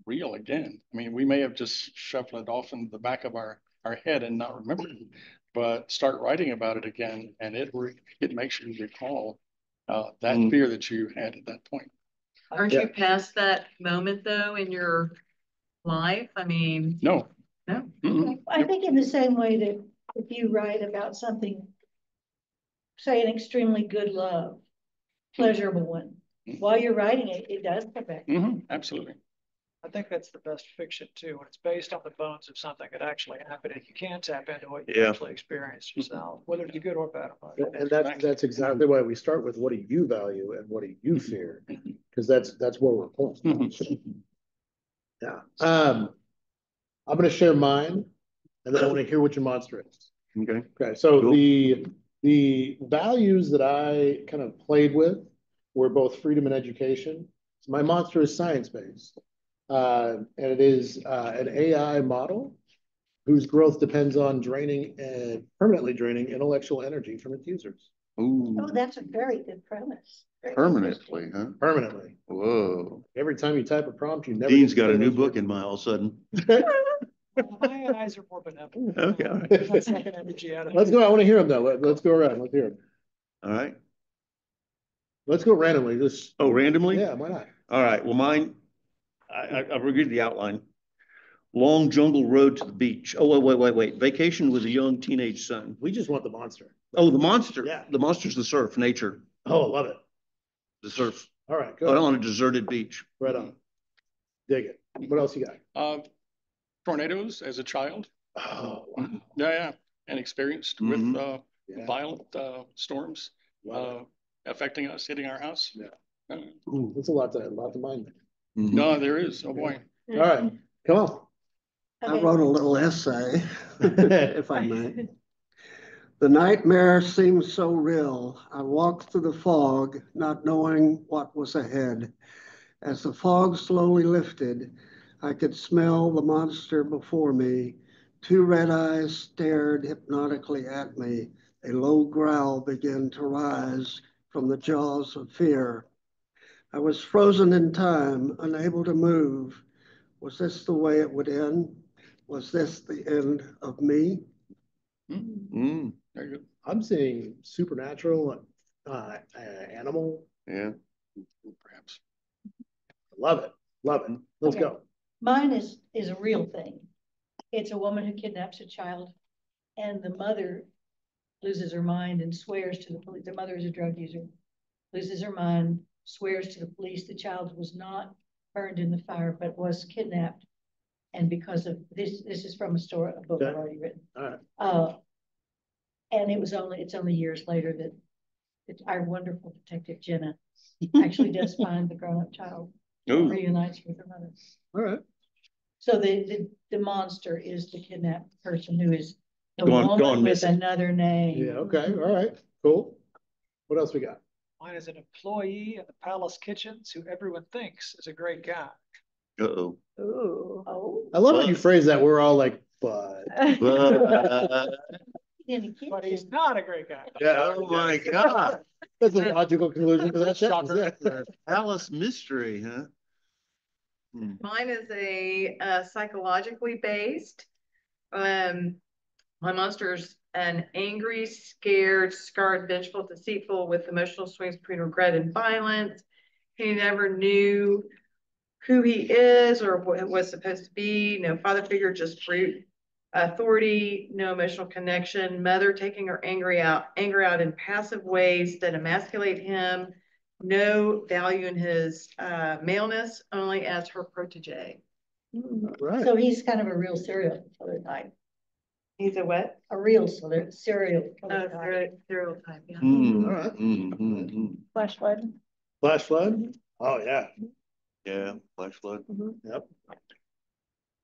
real again. I mean, we may have just shuffled it off in the back of our head and not remember it, but start writing about it again, and it makes you recall that fear that you had at that point. Aren't you past that moment though in your life? I mean, No. I think in the same way that if you write about something, say an extremely good love, pleasurable one, while you're writing it, it does come back. Absolutely. I think that's the best fiction too, when it's based on the bones of something that actually happened, and you can tap into what you actually experienced yourself, whether it's good or bad. And that's exactly why we start with what do you value and what do you fear, because that's where we're pulling. Yeah. I'm going to share mine, and then I want to hear what your monster is. Okay. So cool. The values that I kind of played with were both freedom and education. So my monster is science-based. And it is an AI model whose growth depends on permanently draining intellectual energy from its users. Ooh. Oh, that's a very good premise. Permanently, huh? Permanently. Whoa. Every time you type a prompt, you never. Dean's got a new book in mind all of a sudden. My eyes are more benevolent. Okay. All right. Let's go. I want to hear him though. Let's go around. Let's hear him. All right. Let's go randomly. Randomly? Yeah, why not? All right. Well, mine, I've reviewed the outline. Long jungle road to the beach. Oh, wait. Vacation with a young teenage son. We just want the monster. Oh, the monster. Yeah. The monster's the surf, nature. Oh, I love it. The surf. All right, good. But on a deserted beach. Right on. Dig it. What else you got? Tornadoes as a child. Oh, wow. Yeah. And experienced with violent storms affecting us, hitting our house. Yeah. That's a lot to mind. No, there is. Oh boy. All right, come on. I wrote a little essay, if I may. The nightmare seemed so real. I walked through the fog, not knowing what was ahead. As the fog slowly lifted, I could smell the monster before me. Two red eyes stared hypnotically at me. A low growl began to rise from the jaws of fear. I was frozen in time, unable to move. Was this the way it would end? Was this the end of me? Very good. I'm seeing supernatural animal. Yeah. Perhaps. Love it. Let's go. Mine is a real thing. It's a woman who kidnaps a child, and the mother loses her mind and swears to the police. The mother is a drug user, loses her mind, swears to the police the child was not burned in the fire, but was kidnapped. And because of this is from a book I've already written. All right. And it's only years later that our wonderful detective Jenna actually does find the grown-up child, reunites with her mother. All right. So the monster is the kidnapped person who is the gone woman with missing. another name. Yeah. Okay. All right. Cool. What else we got? Mine is an employee at the Palace Kitchens who everyone thinks is a great guy. Ooh. I love how you phrase that. We're all like but But he's not a great guy. yeah. Oh my God. That's a logical conclusion to that sentence. Alice mystery, huh? Mine is a psychologically based. My monster's an angry, scared, scarred, vengeful, deceitful, with emotional swings between regret and violence. He never knew who he is or what was supposed to be. No father figure, just brute authority, no emotional connection. Mother taking her anger out in passive ways that emasculate him. No value in his maleness, only as her protege. Right. So he's kind of a real serial killer type. He's a what? A real serial killer type. Stereotype, yeah. All right. Flash flood. Flash flood? Oh, yeah. Yeah, flash flood. Yep.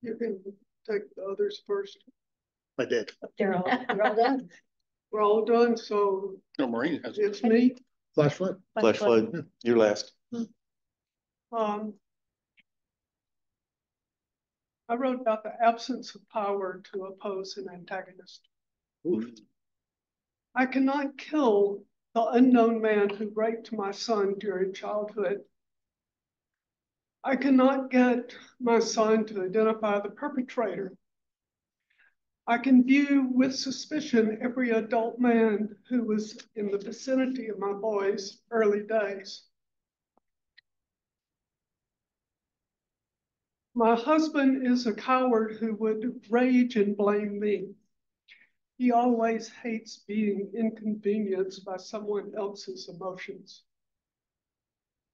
You can take the others first. I did. They're all done. We're all done, so No, Maureen has. it's me. Flash flood. Flash flood, you're last. I wrote about the absence of power to oppose an antagonist. Oof. I cannot kill the unknown man who raped my son during childhood. I cannot get my son to identify the perpetrator. I can view with suspicion every adult man who was in the vicinity of my boy's early days. My husband is a coward who would rage and blame me. He always hates being inconvenienced by someone else's emotions.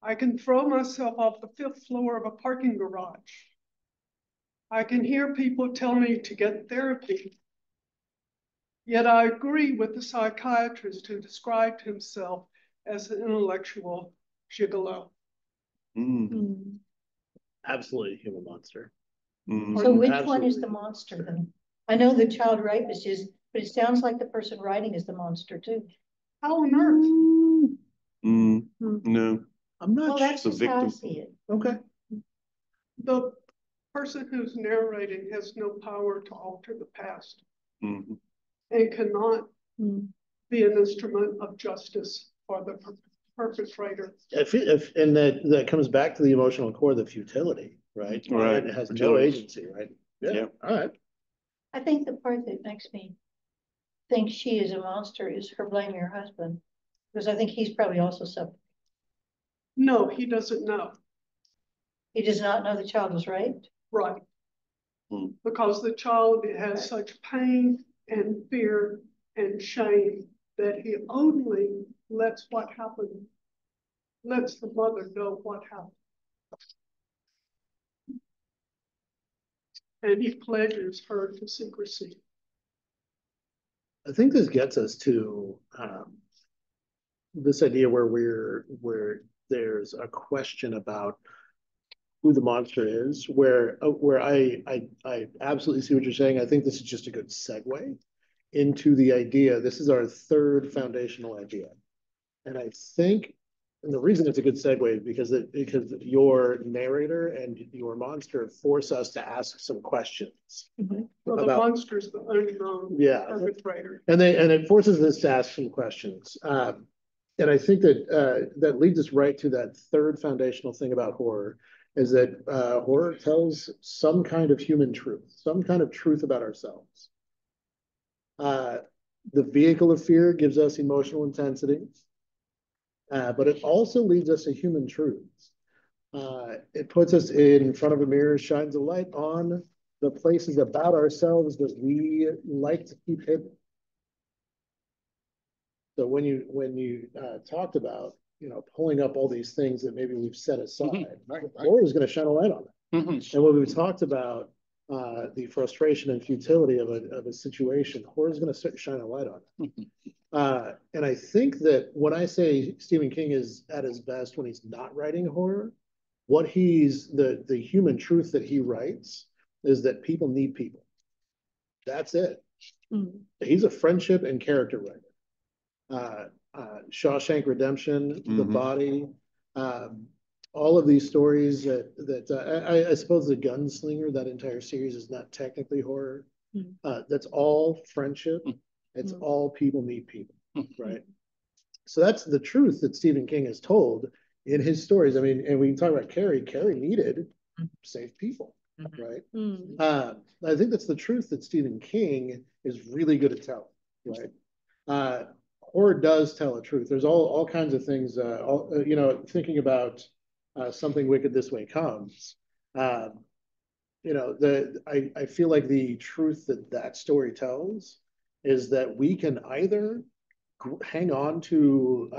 I can throw myself off the 5th floor of a parking garage. I can hear people tell me to get therapy. Yet I agree with the psychiatrist who described himself as an intellectual gigolo. Absolutely human monster. So which one is the monster then? I know the child rapist is, but it sounds like the person writing is the monster too. How on earth? No. I'm not Well, that's the just how I victim. see it. Okay. The person who's narrating has no power to alter the past and cannot be an instrument of justice for the perpetrator. And that comes back to the emotional core, the futility, right? Right. It has no Futility. agency, right? Yeah. All right. I think the part that makes me think she is a monster is her blaming her husband. Because I think he's probably also suffering. No, he doesn't know. He does not know the child was raped. Right. Because the child has such pain and fear and shame that he only lets what happened, lets the mother know what happened. And he pledges her to secrecy. I think this gets us to this idea where there's a question about who the monster is, where I absolutely see what you're saying. I think this is just a good segue into the idea. This is our third foundational idea. And I think, and the reason it's a good segue is because your narrator and your monster force us to ask some questions. Well, the monster's the unknown perpetrator. And it forces us to ask some questions. And I think that that leads us right to that third foundational thing about horror, is that horror tells some kind of human truth, some kind of truth about ourselves. The vehicle of fear gives us emotional intensity, but it also leads us to human truths. It puts us in front of a mirror, shines a light on the places about ourselves that we like to keep hidden. So when you talked about, pulling up all these things that maybe we've set aside, horror is going to shine a light on that. And when we've talked about the frustration and futility of a situation, horror is going to shine a light on it. And I think that when I say Stephen King is at his best when he's not writing horror, what the human truth that he writes is that people need people. That's it. He's a friendship and character writer. Shawshank Redemption, The Body, all of these stories that I suppose The Gunslinger, that entire series is not technically horror, That's all friendship. It's all people need people, right? So that's the truth that Stephen King has told in his stories. I mean, and we can talk about Carrie. Carrie needed safe people, right? I think that's the truth that Stephen King is really good at telling, right? Horror does tell a truth. There's all kinds of things. You know, thinking about Something Wicked This Way Comes. You know, I feel like the truth that story tells is that we can either hang on to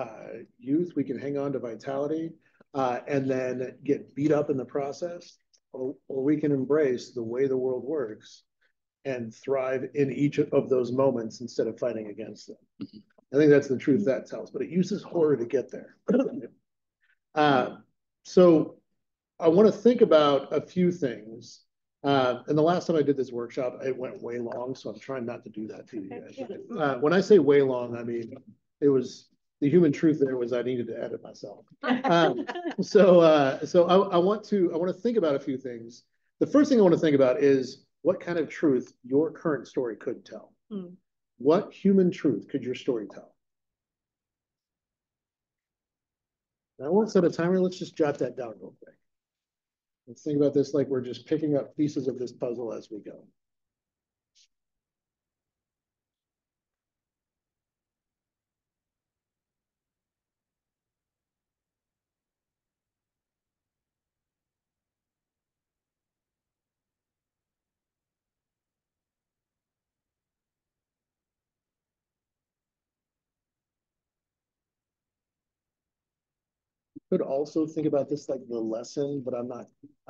youth, we can hang on to vitality, and then get beat up in the process, or we can embrace the way the world works and thrive in each of those moments instead of fighting against them. I think that's the truth that tells, but it uses horror to get there. So I want to think about a few things. And the last time I did this workshop, it went way long, so I'm trying not to do that to you guys. When I say way long, I mean, it was the human truth there was I needed to edit myself. So I want to think about a few things. The first thing I want to think about is what kind of truth your current story could tell. What human truth could your story tell? I won't set a timer. Let's just jot that down real quick. Let's think about this like we're just picking up pieces of this puzzle as we go. Could also think about this like the lesson, but I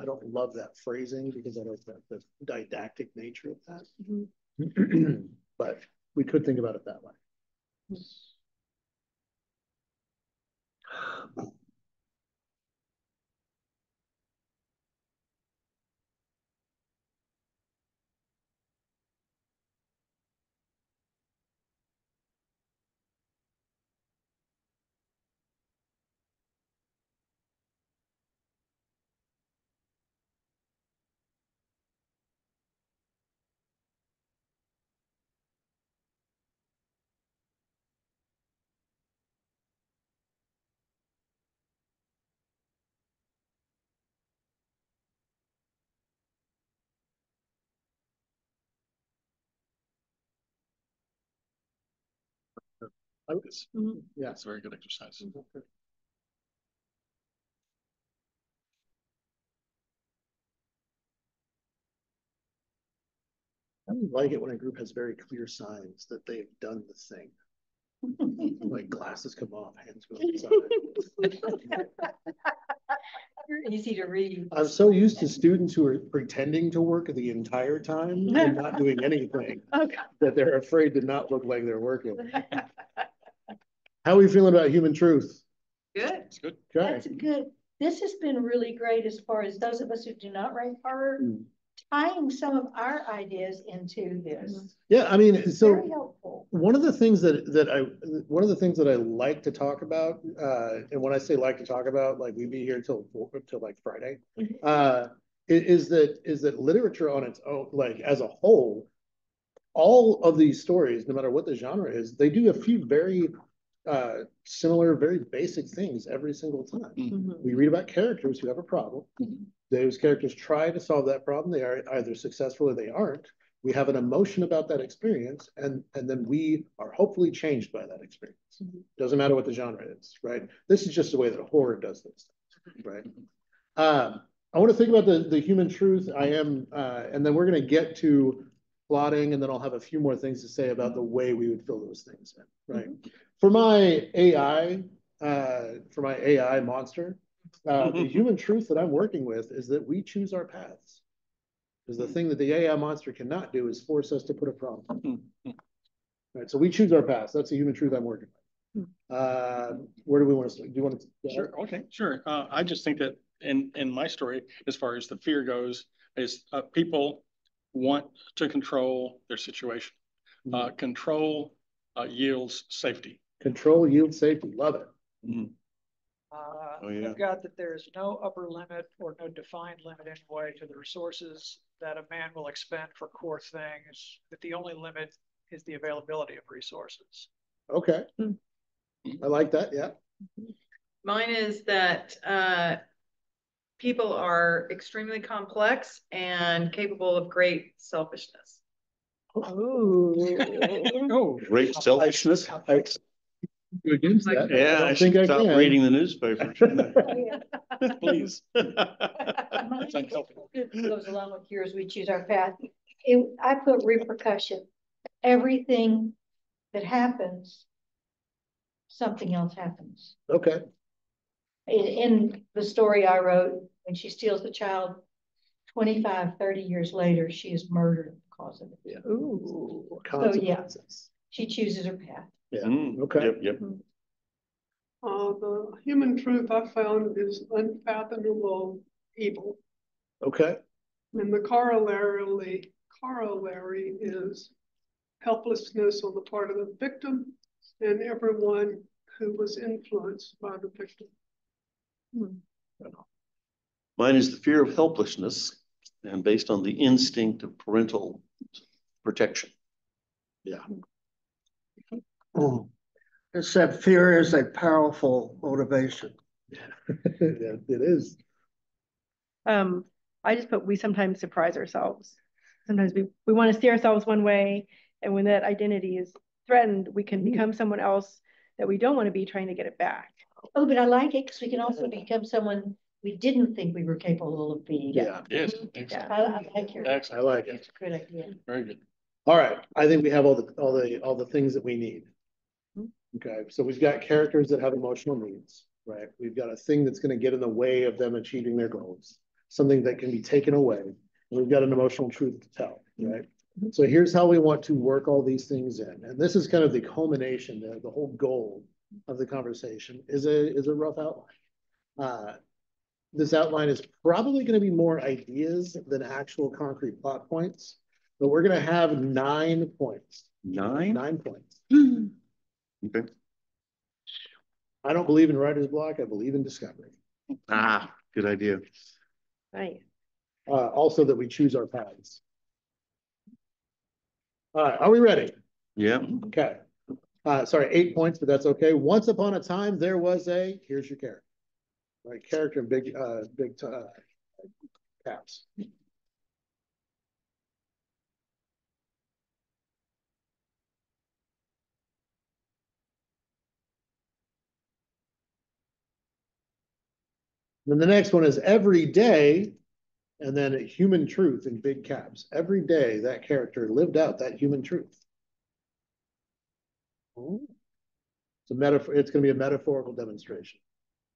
don't love that phrasing because I don't like the didactic nature of that. But we could think about it that way. Yeah, it's a very good exercise. I like it when a group has very clear signs that they've done the thing. Like glasses come off, hands go inside. You're easy to read. I'm so used to students who are pretending to work the entire time and not doing anything that they're afraid to not look like they're working. How are we feeling about human truth? Good. It's good. Okay. That's good. This has been really great as far as those of us who do not write horror, tying some of our ideas into this. Yeah, I mean, so very helpful. One of the things that I like to talk about, and when I say like to talk about, like we'd be here till like Friday, is that literature on its own, like as a whole, all of these stories, no matter what the genre is, they do a few very similar, very basic things every single time. We read about characters who have a problem. Those characters try to solve that problem. They are either successful or they aren't. We have an emotion about that experience, and then we are hopefully changed by that experience. Doesn't matter what the genre is, right? This is just the way that horror does this, right? I want to think about the human truth. And then we're going to get to plotting, and then I'll have a few more things to say about the way we would fill those things in, right? For my AI monster, the human truth that I'm working with is that we choose our paths. Because the thing that the AI monster cannot do is force us to put a prompt. Right, so we choose our paths. That's the human truth I'm working with. Where do we want to start? Do you want to? Sure. Okay. Sure. I just think that in my story, as far as the fear goes, is people want to control their situation. Control yields safety. Control yields safety. Love it. Oh, yeah. I've got that there is no upper limit or no defined limit anyway to the resources that a man will expend for core things, that the only limit is the availability of resources. Okay. I like that, yeah. Mine is that people are extremely complex and capable of great selfishness. Oh, Great selfishness. You against that? Yeah, I don't should think I stop can. reading the newspaper. please. Mine It's unhelpful. goes along with yours, we choose our path. I put repercussion. Everything that happens, something else happens. Okay, In the story I wrote, when she steals the child, 25, 30 years later, she is murdered because of it. yeah. Ooh. Consequences. She chooses her path. Yeah, Mm, okay. Yep, yep. The human truth I found is unfathomable evil. Okay, And the corollary is helplessness on the part of the victim and everyone who was influenced by the victim. Mine is the fear of helplessness and based on the instinct of parental protection. yeah. It said fear is a powerful motivation. Yeah, it is. I just put, we sometimes surprise ourselves. Sometimes we want to see ourselves one way, and when that identity is threatened, we can become someone else that we don't want to be, trying to get it back. Oh, but I like it because we can also become someone we didn't think we were capable of being. Yeah, Yes, excellent. I like your. Excellent. I like it. It's a good idea. Very good. All right, I think we have all the things that we need. Okay, so we've got characters that have emotional needs, right? We've got a thing that's going to get in the way of them achieving their goals, something that can be taken away. And we've got an emotional truth to tell, right? So here's how we want to work all these things in. And this is kind of the culmination, the whole goal of the conversation is a rough outline. This outline is probably going to be more ideas than actual concrete plot points, but we're going to have 9 points. 9? 9 points. Okay. I don't believe in writer's block. I believe in discovery. Ah, good idea. Nice. Also that we choose our paths. All right, are we ready? Yeah. Okay. Sorry, 8 points, but that's okay. Once upon a time, there was here's your character. Right, character in big caps. Then the next one is every day, and then human truth in big caps. Every day that character lived out that human truth. It's a metaphor. It's going to be a metaphorical demonstration.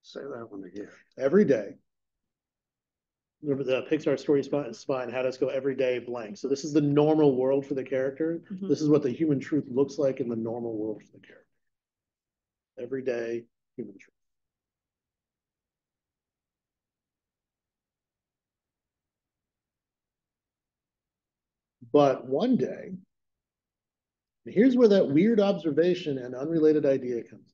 Say that one again. Every day. Remember the Pixar story spine had us go every day blank. So this is the normal world for the character. This is what the human truth looks like in the normal world for the character. Every day, human truth. But one day, here's where that weird observation and unrelated idea comes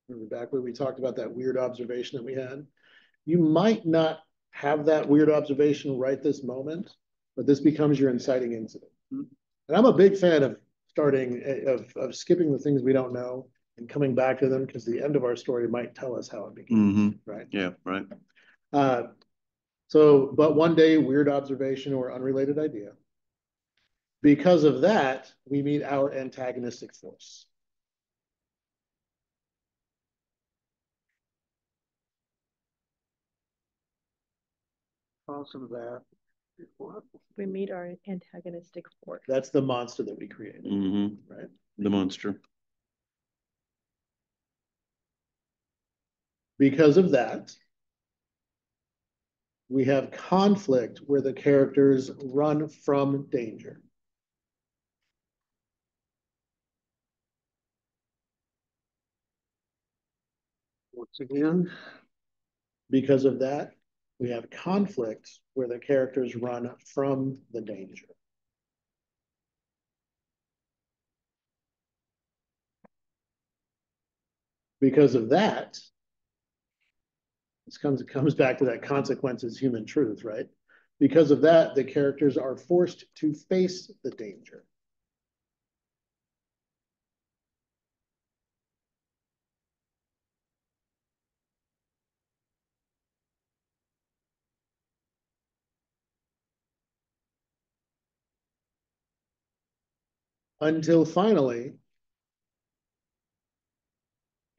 in. Remember back when we talked about that weird observation that we had? You might not have that weird observation right this moment, but this becomes your inciting incident. And I'm a big fan of skipping the things we don't know and coming back to them because the end of our story might tell us how it began, right? Yeah, right. But one day, weird observation or unrelated idea. Because of that, we meet our antagonistic force. Because of that, We meet our antagonistic force. That's the monster that we created, right? The monster. Because of that, we have conflict where the characters run from danger. once again, Because of that, we have conflict where the characters run from the danger. Because of that, It comes back to that consequences human truth, right? Because of that, the characters are forced to face the danger. Until finally,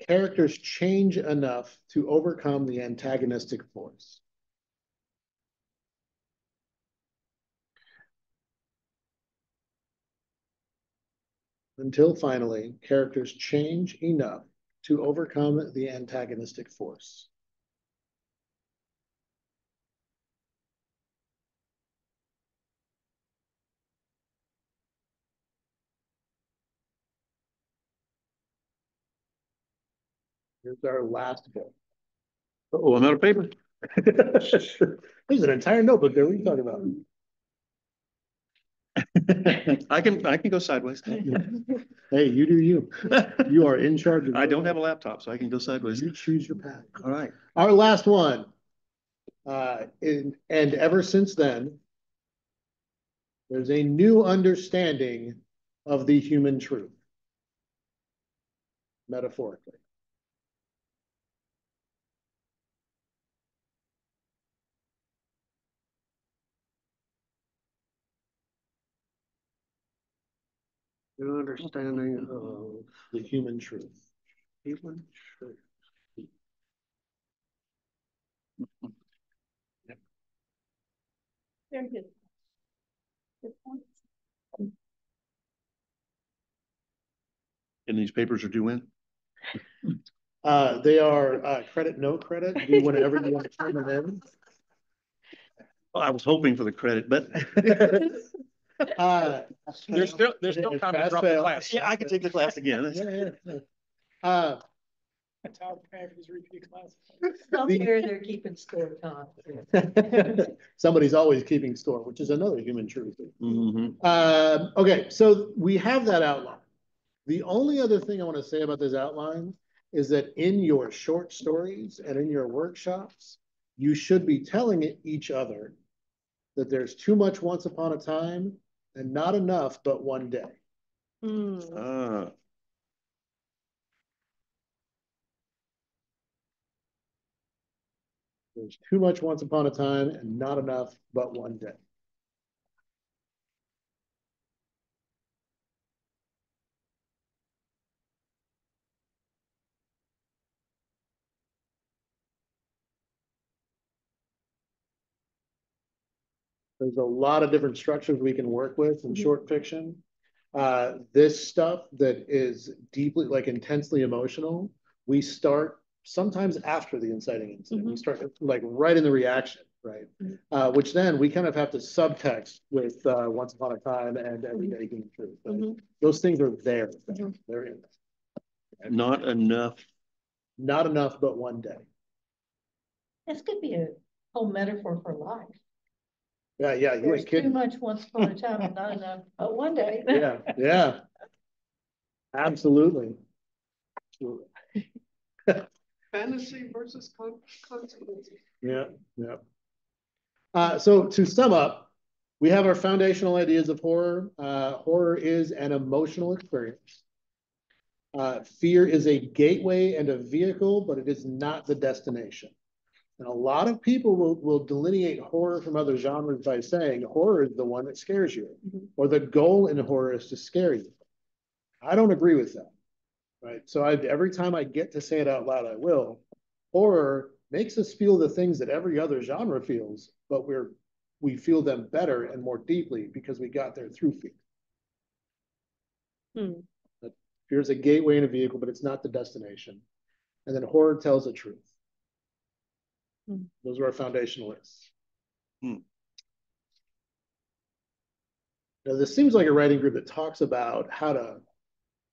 characters change enough to overcome the antagonistic force. Until finally, characters change enough to overcome the antagonistic force. Here's our last book. Oh, I'm out of paper. There's an entire notebook there. What are you talking about? I can go sideways. Hey, you do you. You are in charge of. I don't have a laptop, so I can go sideways. You choose your path. All right. Our last one. And ever since then, there's a new understanding of the human truth, metaphorically. New understanding of The human truth. human truth. Very good. Good point. And these papers are due in? They are credit, no credit, do whatever you want to turn them in. Well, I was hoping for the credit, but There's still time to drop the class. yeah, I can take the class again. That's how faculty's repeat classes. Somewhere they're keeping score, Tom. Somebody's always keeping score, which is another human truth. Mhm. Okay, so we have that outline. The only other thing I want to say about this outline is that in your short stories and in your workshops, you should be telling each other that there's too much once upon a time and not enough but one day. Ah, There's too much once upon a time and not enough but one day. There's a lot of different structures we can work with in short fiction. This stuff that is deeply, like intensely emotional, we start sometimes after the inciting incident. We start like right in the reaction, right? Which then we kind of have to subtext with Once Upon a Time and Everyday Human Truth. Right? Those things are there. They're in there. not enough. Not enough but one day. This could be a whole metaphor for life. Yeah, you There's ain't too kidding. much once upon a time and not enough, but one day. Yeah. Absolutely. Fantasy versus consequences. Yeah. So to sum up, we have our foundational ideas of horror. Horror is an emotional experience. Fear is a gateway and a vehicle, but it is not the destination. And a lot of people will delineate horror from other genres by saying horror is the one that scares you, or the goal in horror is to scare you. I don't agree with that, right? So every time I get to say it out loud, I will. Horror makes us feel the things that every other genre feels, but we feel them better and more deeply because we got there through fear. Fear is a gateway and a vehicle, but it's not the destination. And then horror tells the truth. Those are our foundationalists. Now, this seems like a writing group that talks about how to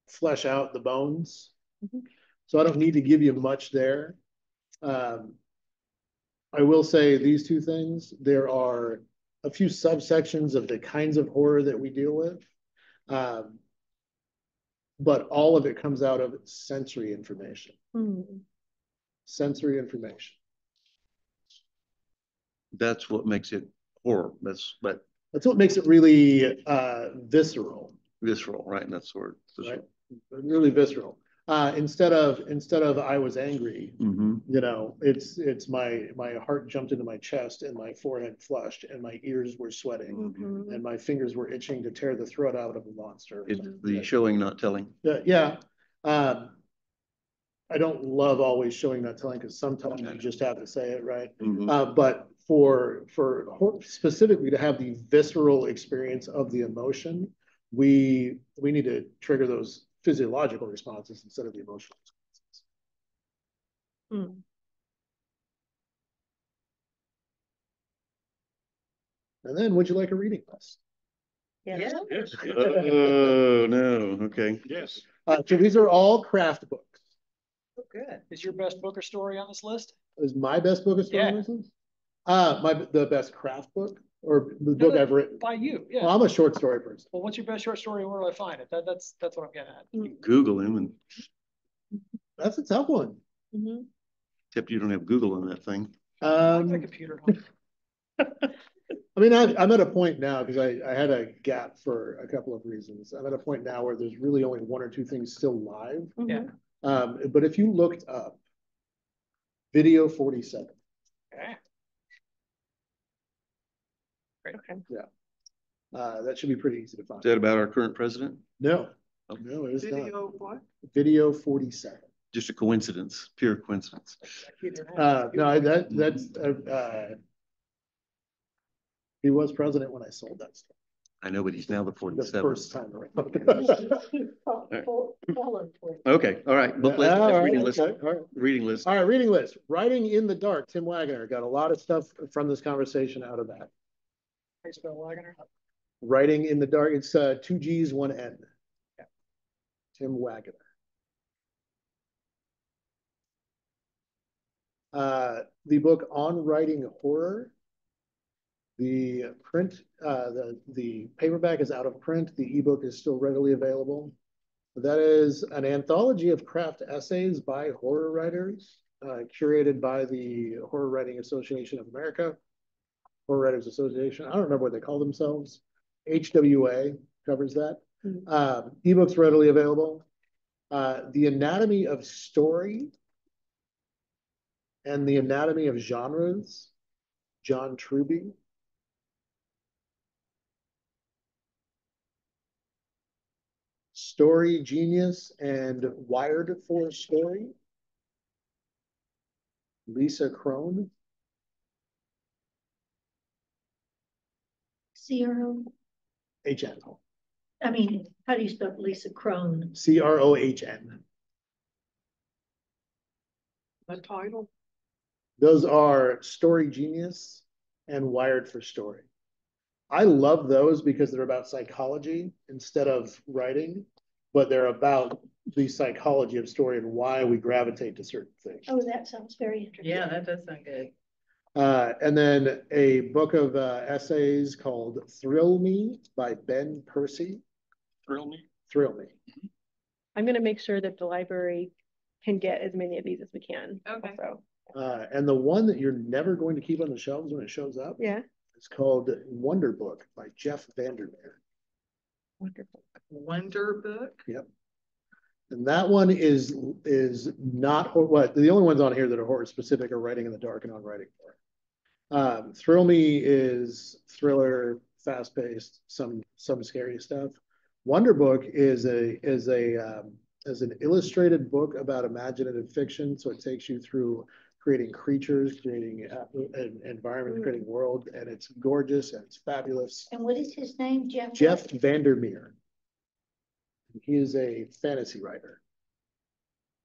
flesh out the bones. So I don't need to give you much there. I will say these two things. There are a few subsections of the kinds of horror that we deal with. But all of it comes out of sensory information. Sensory information. That's what makes it horror. That's what makes it really visceral. Visceral, right? That's the word. Right? Really visceral. Instead of I was angry, you know, it's my heart jumped into my chest and my forehead flushed and my ears were sweating and my fingers were itching to tear the throat out of a monster. It's the showing, not telling. Yeah. I don't love always showing, not telling, because sometimes you just have to say it, right? But for specifically to have the visceral experience of the emotion, we need to trigger those physiological responses instead of the emotional responses. And then, would you like a reading list? Yes. Oh no. Okay. Yes. So these are all craft books. Oh, good. Is your best book or story on this list? Is my best book a story on this list? The best craft book or the book I've written by you. Yeah. Well, I'm a short story person. Well, what's your best short story? Where do I find it? That's what I'm getting at. Google him, and that's a tough one. Except you don't have Google on that thing. My computer. I mean, I'm at a point now because I had a gap for a couple of reasons. I'm at a point now where there's really only one or two things still live. Yeah. But if you looked up Video 47. Okay. Great. Okay. Yeah. That should be pretty easy to find. Is that about our current president? No. No, it is Video not. what? Video 47. Just a coincidence, pure coincidence. No, that's he was president when I sold that stuff. I know, but he's now the 47th. The first time around. Okay, all right. Book list, reading list. Okay. All right. Reading list. All right, reading list. Writing in the Dark, Tim Waggoner. Got a lot of stuff from this conversation out of that. How you spell Waggoner? Writing in the Dark. It's 2 G's, 1 N. Yeah. Tim Waggoner. The book On Writing Horror. The print, the paperback is out of print. The ebook is still readily available. That is an anthology of craft essays by horror writers, curated by the Horror Writing Association of America, Horror Writers Association. I don't remember what they call themselves. HWA covers that. Ebooks readily available. The Anatomy of Story and the Anatomy of Genres, John Truby. Story Genius and Wired for Story, Lisa Crone. CRO. HN. I mean, how do you spell Lisa Crone? CROHN. The title? Those are Story Genius and Wired for Story. I love those because they're about psychology instead of writing, but they're about the psychology of story and why we gravitate to certain things. Oh, that sounds very interesting. Yeah, that does sound good. And then a book of essays called Thrill Me by Ben Percy. Thrill Me? Thrill Me. I'm going to make sure that the library can get as many of these as we can. Okay. Also. And the one that you're never going to keep on the shelves when it shows up. Yeah. It's called Wonder Book by Jeff Vandermeer. Wonderful. Wonder Book? Yep. And that one is not what the only ones on here that are horror specific are Writing in the Dark and On Writing Horror. Thrill Me is thriller, fast paced, some scary stuff. Wonder Book is an illustrated book about imaginative fiction, so it takes you through creating creatures, creating an environment, creating world, and it's gorgeous and it's fabulous. And what is his name, Jeff? Jeff Vandermeer. He is a fantasy writer.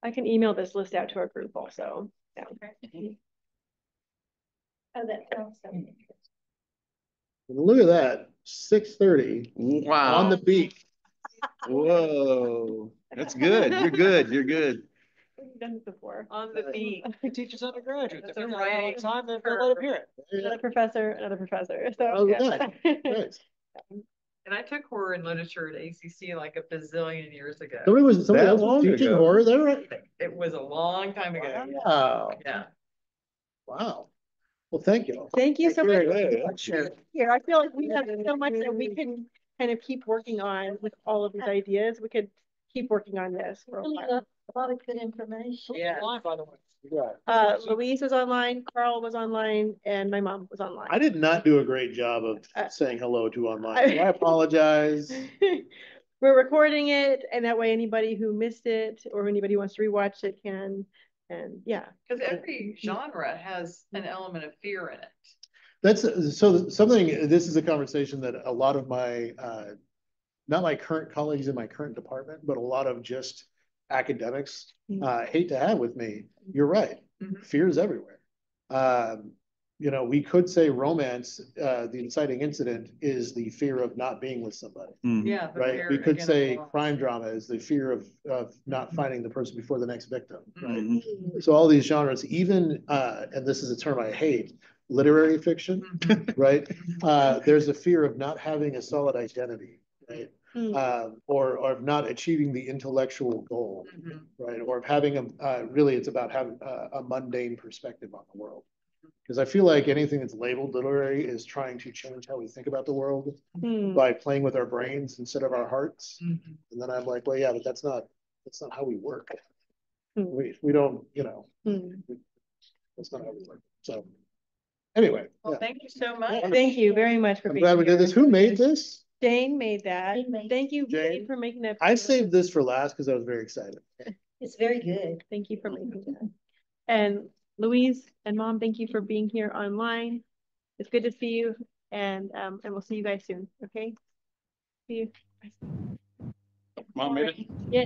I can email this list out to our group also. Yeah. Okay. Oh, that sounds so interesting. Look at that, 6:30. Wow. On the beat. Whoa, that's good. You're good. You're good. We've done this before. On the beat. He teaches undergraduates. That's If a you're not all the writing time, then they'll let him hear it. Another professor. So Oh, yeah. nice. And I took horror and literature at ACC like a bazillion years ago. Somebody That else long was teaching ago. horror there, right? It was a long time ago. Wow. Yeah. Wow. Well, thank you. Thank you so much. Sure. Here, I feel like we have so much that we can kind of keep working on with all of these ideas. We could keep working on this for a Really while. got a lot of good information. Yeah. By the way. Louise was online, Carl was online, and my mom was online. I did not do a great job of saying hello to online. So I apologize. We're recording it, and that way anybody who missed it or anybody who wants to rewatch it can. And yeah, Because every genre has an element of fear in it. That's so something, this is a conversation that a lot of my, not my current colleagues in my current department, but a lot of just academics hate to have with me. You're right. Fear is everywhere. You know, we could say romance, the inciting incident is the fear of not being with somebody. Yeah. the Right. fear We could again of say loss. crime drama is the fear of not finding the person before the next victim. Right. Mhm. So all these genres, even, and this is a term I hate, literary fiction, right? There's a fear of not having a solid identity, right? Or of not achieving the intellectual goal, right? Or of having really it's about having a mundane perspective on the world. Because I feel like anything that's labeled literary is trying to change how we think about the world by playing with our brains instead of our hearts. And then I'm like, well, yeah, but that's not how we work. We don't, you know, that's not how we work. So anyway. Well, thank you so much. thank you very much for I'm being glad we here. did this. Who made this? Jane made that. Jane made Thank you, Jane? Jane, for making that. I saved this for last because I was very excited. It's very good. Thank you for making that. And Louise and Mom, thank you for being here online. It's good to see you, and we'll see you guys soon. Okay. See you. Mom made it. Yeah.